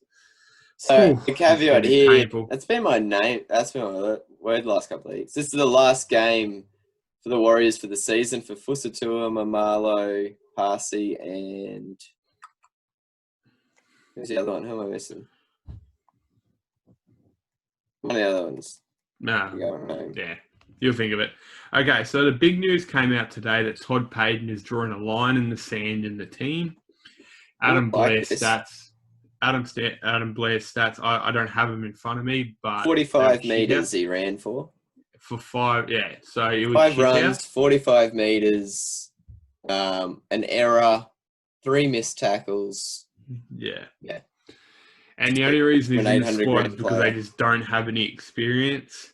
So the caveat here, that's been my word the last couple of weeks. This is the last game for the Warriors for the season for Fusatua, Mamalo, Parsi, and who's the other one? Who am I missing? One of the other ones. No. Yeah. You'll think of it. Okay, so the big news came out today that Todd Payten is drawing a line in the sand in the team. Adam Blair's stats. I don't have them in front of me, but 45 meters he ran for. For 5, yeah. So it was 5 runs, 45 meters, an error, 3 missed tackles. Yeah. And the only reason he's in the squad is because they just don't have any experience.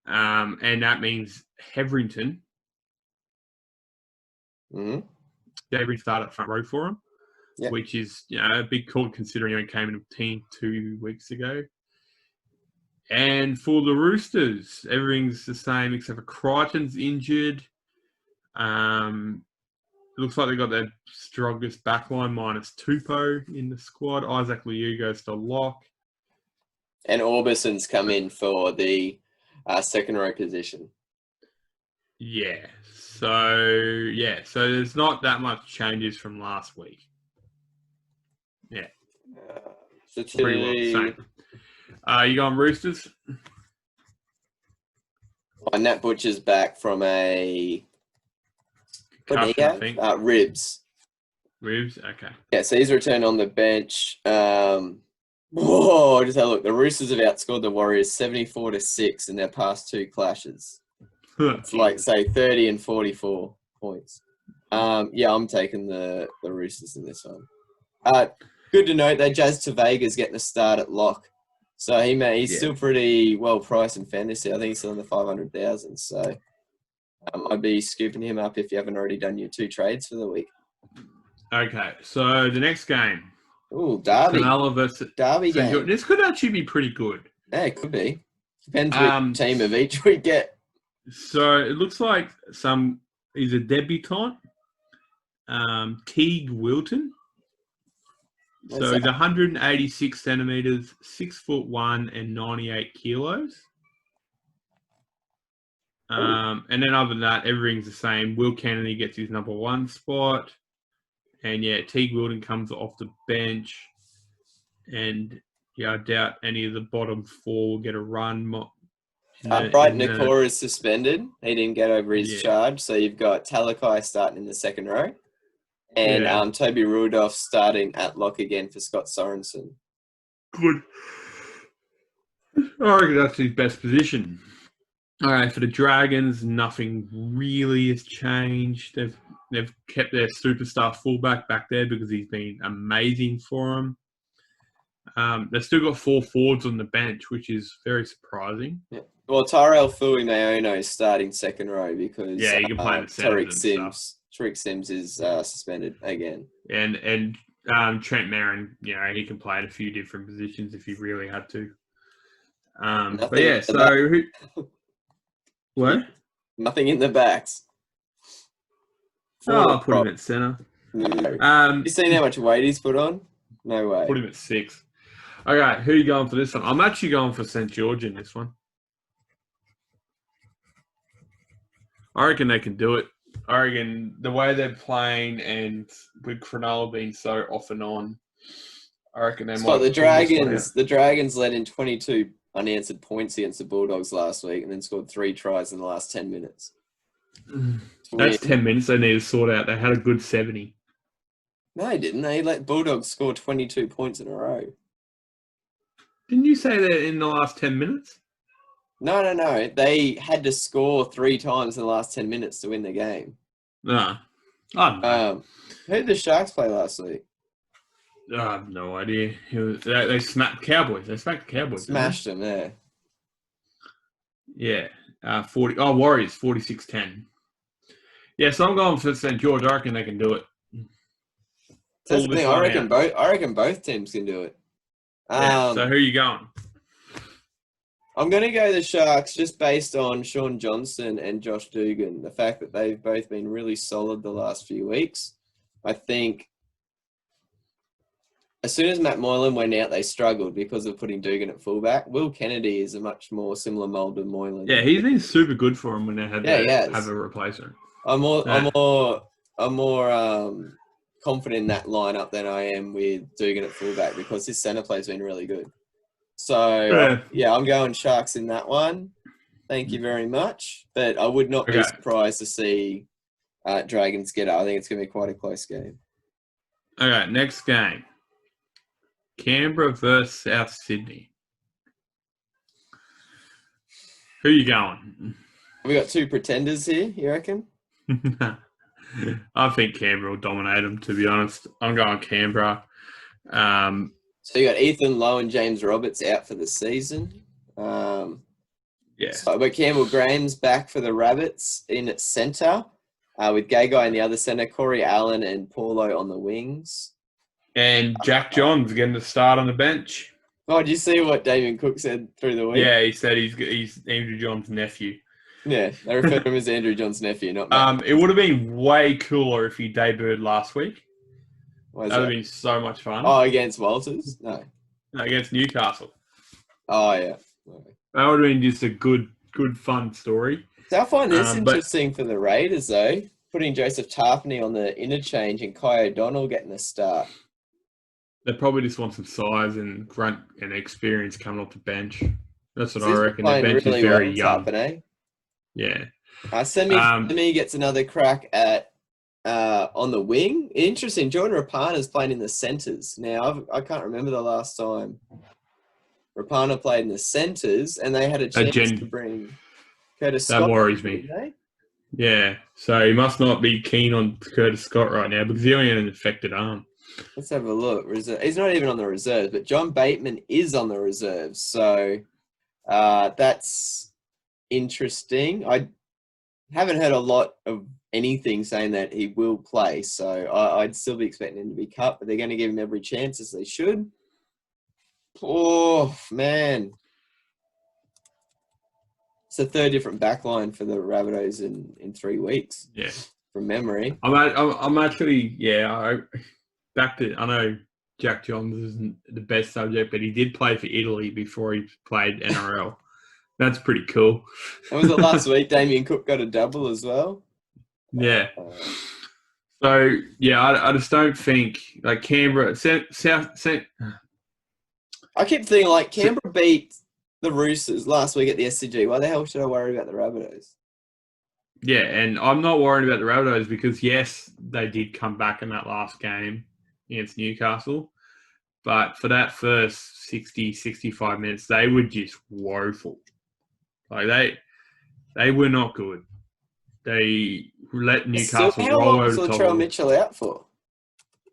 And that means Heverington. They started front row for him, which is a big call considering he came in the team 2 weeks ago. And for the Roosters, everything's the same except for Crichton's injured. It looks like they got their strongest backline minus Tupou in the squad. Isaac Liu goes to lock. And Orbison's come in for the second row position. Yeah. So there's not that much changes from last week. Yeah. So pretty well the same. You going Roosters? And Nat Butcher's back from a concussion, I think. Ribs. Ribs, okay. Yeah, so he's returned on the bench. Just have a look. The Roosters have outscored the Warriors 74-6 in their past 2 clashes. It's like, say, 30 and 44 points. I'm taking the Roosters in this one. Good to note that Jazz Tevega's getting a start at lock. So he's still pretty well priced in fantasy. I think he's still in the 500,000. So I'd be scooping him up if you haven't already done your 2 trades for the week. Okay, so the next game. Ooh, Derby. Cronulla versus Derby game. This could actually be pretty good. Yeah, it could be. Depends which team of each we get. So it looks like he's a debutant, Teague Wilton. He's 186 centimeters, 6'1", and 98 kilos. And then other than that, everything's the same. Will Kennedy gets his number 1 spot. And Teague Wilton comes off the bench. And I doubt any of the bottom 4 will get a run. Brighton Nakor is suspended. He didn't get over his charge. So you've got Talakai starting in the second row. And Toby Rudolph starting at lock again for Scott Sorensen. Good. I reckon that's his best position. All right, for the Dragons, nothing really has changed. They've kept their superstar fullback back there because he's been amazing for them. They've still got 4 forwards on the bench, which is very surprising. Yeah. Well, Tyrell Fui-Maono is starting second row because he can play the centre Tariq Sims is suspended again. And Trent Merrin, he can play at a few different positions if he really had to. But yeah, so what? Nothing in the backs. I'll put him at centre. No. You seen how much weight he's put on? No way. Put him at 6. Okay, who are you going for this one? I'm actually going for St. George in this one. I reckon they can do it. I reckon the way they're playing and with Cronulla being so off and on, I reckon they might. The Dragons led in 22 unanswered points against the Bulldogs last week and then scored 3 tries in the last 10 minutes. That's 10 minutes they need to sort out. They had a good 70. No, they didn't. They let Bulldogs score 22 points in a row. Didn't you say that in the last 10 minutes? No. They had to score 3 times in the last 10 minutes to win the game. No. I don't know. Who did the Sharks play last week? I have no idea. They smacked the Cowboys. They smacked the Cowboys. Smashed them, yeah. Yeah. 40. Oh, Warriors, 46-10. Yeah, so I'm going for St. George. I reckon they can do it. That's the thing. I reckon both teams can do it. So who are you going? I'm going to go the Sharks just based on Sean Johnson and Josh Dugan. The fact that they've both been really solid the last few weeks. I think as soon as Matt Moylan went out, they struggled because of putting Dugan at fullback. Will Kennedy is a much more similar mould than Moylan. Yeah, he's been super good for him when they had to have a replacement. I'm more confident in that lineup than I am with Dugan at fullback because his centre play's been really good. So, I'm going Sharks in that one. Thank you very much. But I would not be surprised to see Dragons get up. I think it's going to be quite a close game. Okay, next game. Canberra versus South Sydney. Who are you going? We got 2 pretenders here, you reckon? I think Canberra will dominate them, to be honest. I'm going Canberra. So you got Ethan Lowe and James Roberts out for the season. But Campbell Graham's back for the Rabbits in at centre, with Gay Guy in the other centre, Corey Allen and Paulo on the wings. And Jack Johns getting the start on the bench. Oh, did you see what Damien Cook said through the week? Yeah, he said he's Andrew John's nephew. Yeah, they refer to him as Andrew John's nephew, not Matt. It would have been way cooler if he debuted last week. That would have been so much fun. Oh, against Walters? No, against Newcastle. Oh, yeah. Okay. That would have been just a good fun story. So I find this interesting for the Raiders, though. Putting Joseph Tarpany on the interchange and Kai O'Donnell getting the start. They probably just want some size and grunt and experience coming off the bench. That's what I reckon. The bench is very young. Tarpany. Yeah. Semi gets another crack at on the wing. Interesting. Jordan Rapana's playing in the centres. Now, I can't remember the last time Rapana played in the centres and they had a chance to bring Curtis Scott. That worries me. Yeah. So he must not be keen on Curtis Scott right now because he only had an affected arm. Let's have a look. He's not even on the reserves, but John Bateman is on the reserves. So that's interesting. I haven't heard a lot of anything saying that he will play, so I'd still be expecting him to be cut, but they're going to give him every chance as they should. Oh, man. It's the 3rd different backline for the Rabbitohs in 3 weeks. Yeah. From memory. I'm actually, I know Jack Johns isn't the best subject, but he did play for Italy before he played NRL. That's pretty cool. And was it last week Damien Cook got a double as well? Yeah. So, I just don't think, like, Canberra, I keep thinking, Canberra beat the Roosters last week at the SCG. Why the hell should I worry about the Rabbitohs? Yeah, and I'm not worried about the Rabbitohs because, yes, they did come back in that last game against Newcastle. But for that first 60, 65 minutes, they were just woeful. Like, they were not good. They let Newcastle roll over the top. How long was Latrell Mitchell out for?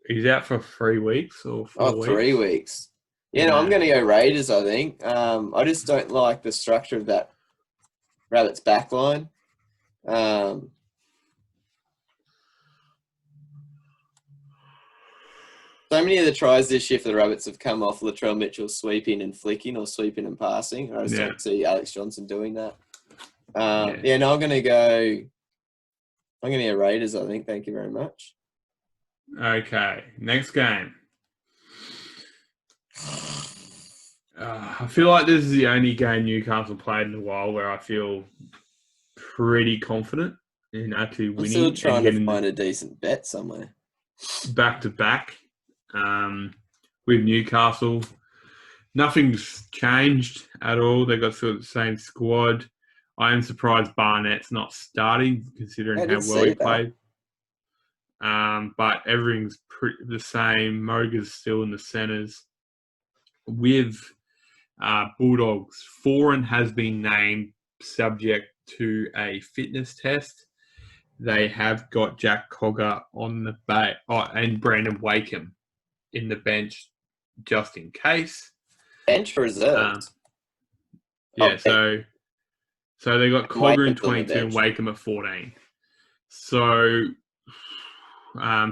He's out for 3 weeks or 4 weeks. 3 weeks. Yeah, I'm going to go Raiders, I think. I just don't like the structure of that Rabbits backline. So So many of the tries this year for the Rabbits have come off Latrell Mitchell sweeping and flicking or sweeping and passing. I just don't see Alex Johnson doing that. No, I'm going to go Raiders, I think. Thank you very much. Okay, next game. I feel like this is the only game Newcastle played in a while where I feel pretty confident in actually winning. I'm still trying to find a decent bet somewhere. Back-to-back with Newcastle. Nothing's changed at all. They've got sort of the same squad. I am surprised Barnett's not starting, considering how well he played. But everything's the same. Moga's still in the centres. With Bulldogs, Foran has been named subject to a fitness test. They have got Jack Cogger on the and Brandon Wakeham in the bench just in case. Bench reserves. So they got Cogger in 22 and Wakeham at 14. So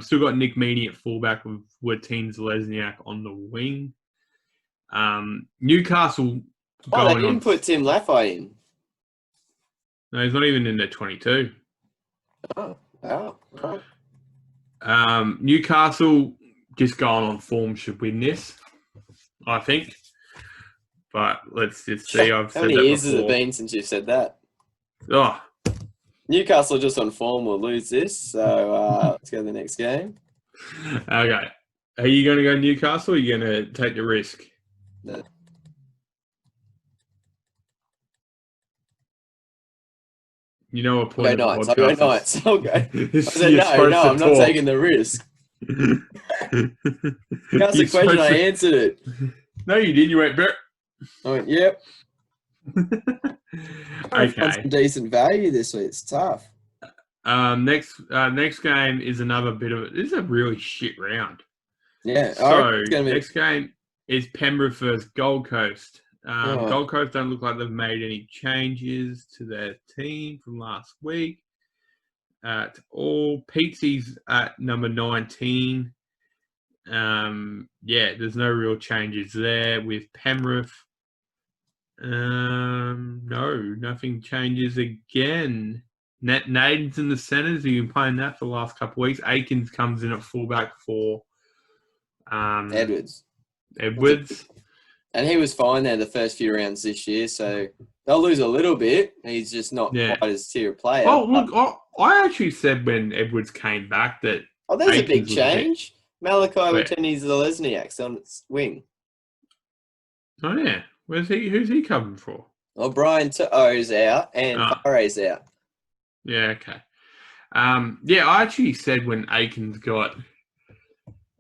still got Nick Meaney at fullback with Wateen Zelezniak on the wing. Newcastle. They didn't put Tim Laffey in. No, he's not even in the 22. Oh, wow. Right. Newcastle just going on form should win this, I think. But let's just see. How many years has it been since you've said that? Oh. Newcastle just on form will lose this. So let's go to the next game. Okay. Are you going to go Newcastle or are you going to take the risk? No. You know what point I'll go Knights. I'll go. I said no, I'm not taking the risk. That's the question. I answered it. No, you didn't. You went, Barrett. I went, yep. Okay. Some decent value this week. It's tough. Next game is another bit of it. This is a really shit round. Yeah. So next game is Penrith versus Gold Coast. Gold Coast don't look like they've made any changes to their team from last week at all. Peetsy's at number 19. There's no real changes there with Penrith. No, nothing changes again. Naden's in the centres. You've been playing that for the last couple of weeks. Aikens comes in at fullback for Edwards. And he was fine there the first few rounds this year, so they'll lose a little bit. He's just not quite as tier player. Oh, look, I actually said when Edwards came back that... Oh, there's a big change. Malachi Wateen-Zelezniak's on its wing. Oh, yeah. Who's he covering for? Well, Brian To'o's out and Fare's out. Yeah, okay. I actually said when Aikens got...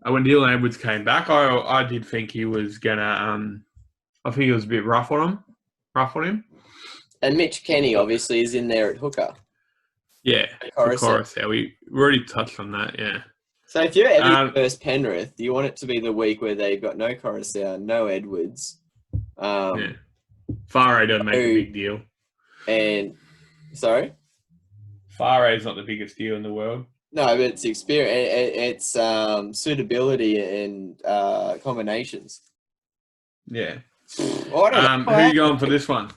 when Dylan Edwards came back, I did think he was going to... I think he was a bit rough on him. And Mitch Kenny, obviously, is in there at hooker. Yeah, Koris. Yeah, we already touched on that, yeah. So if you're Eddie versus Penrith, do you want it to be the week where they've got no Koris, no Edwards? Fare doesn't make a big deal. And, sorry? Fare's not the biggest deal in the world. No, but it's experience. It's suitability and combinations. Yeah. Well, I don't know. Who are you going for this one?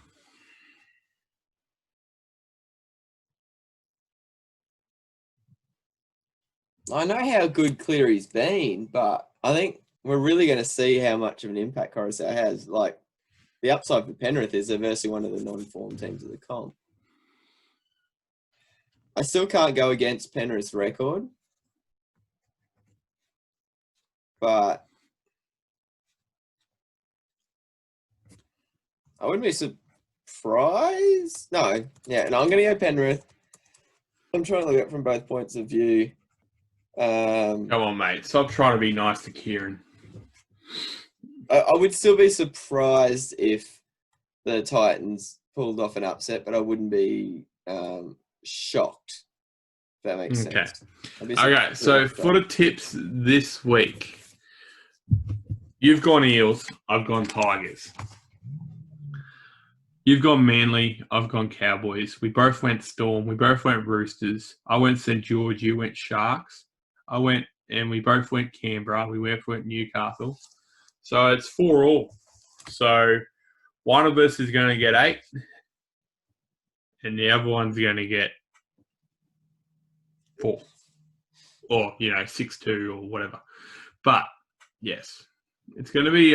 I know how good Cleary's been, but I think we're really going to see how much of an impact Coruscant has. Like, the upside for Penrith is they're versing one of the non-form teams of the comp. I still can't go against Penrith's record, but I wouldn't be surprised. No, I'm going to go Penrith. I'm trying to look at it from both points of view. Come on, mate. Stop trying to be nice to Kieran. I would still be surprised if the Titans pulled off an upset, but I wouldn't be shocked, if that makes sense. Okay, so for the tips this week, you've gone Eels, I've gone Tigers. You've gone Manly, I've gone Cowboys. We both went Storm, we both went Roosters. I went St. George, you went Sharks. I went and we both went Canberra. We both went Newcastle. So it's 4-4. So one of us is going to get 8, and the other one's going to get 4. Or, 6-2 or whatever. But, yes, it's going to be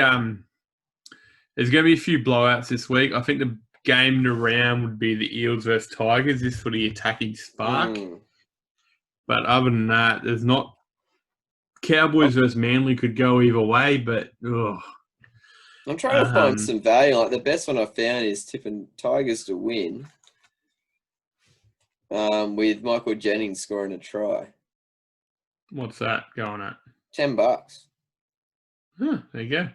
there's going to be a few blowouts this week. I think the game to round would be the Eels versus Tigers, just for the attacking spark. But other than that, there's not... Cowboys versus Manly could go either way, but... I'm trying to find some value. Like, the best one I found is tipping Tigers to win with Michael Jennings scoring a try. What's that going at? $10. Huh, there you go.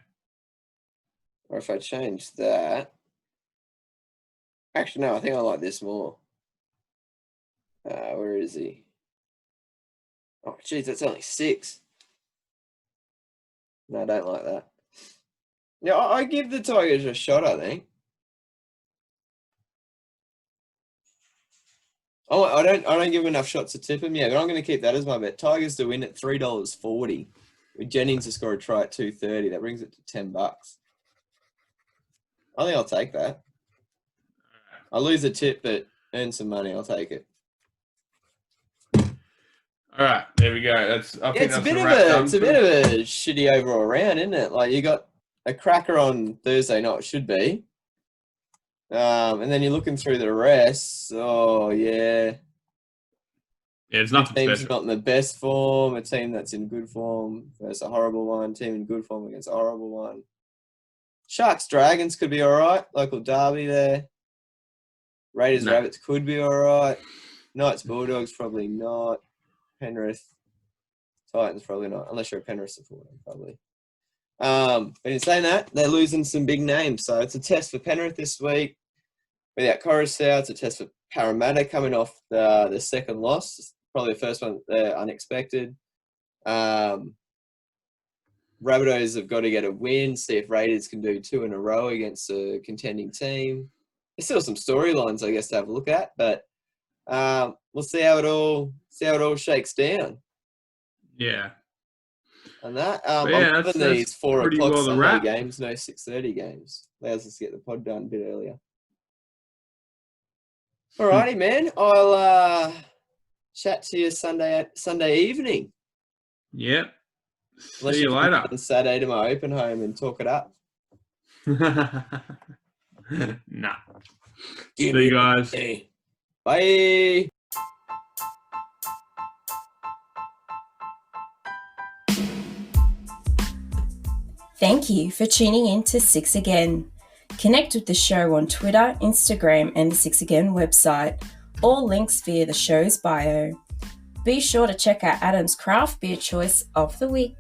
Or if I change that... Actually, no, I think I like this more. Where is he? Oh, geez, that's only 6. No, I don't like that. Yeah, I give the Tigers a shot, I think. Oh, I don't give enough shots to tip them yet, but I'm going to keep that as my bet. Tigers to win at $3.40. With Jennings to score a try at $2.30. That brings it to $10. I think I'll take that. I'll lose a tip, but earn some money. I'll take it. All right, there we go. It's a bit of a shitty overall round, isn't it? Like, you got a cracker on Thursday night, should be. And then you're looking through the rest. Oh, yeah. Yeah, it's nothing team's special. not in the best form. A team that's in good form versus a horrible one. Team in good form against a horrible one. Sharks Dragons could be all right. Local derby there. Raiders Rabbits could be all right. Knights Bulldogs probably not. Penrith Titans probably not, unless you're a Penrith supporter, probably. But in saying that, they're losing some big names, so it's a test for Penrith this week. Without Koris out, it's a test for Parramatta coming off the second loss. Probably the first one unexpected. Rabbitohs have got to get a win, see if Raiders can do 2 in a row against a contending team. There's still some storylines, I guess, to have a look at, but we'll see how it all shakes down. Yeah. And that, that's these 4 o'clock well Sunday games, no 6:30 games. Allows us to get the pod done a bit earlier. Alrighty, man. I'll chat to you Sunday evening. Yep. Unless See you later. On Saturday to my open home and talk it up. Nah. See you guys. Bye. Thank you for tuning in to 6 Again. Connect with the show on Twitter, Instagram, and the 6 Again website. All links via the show's bio. Be sure to check out Adam's craft beer choice of the week.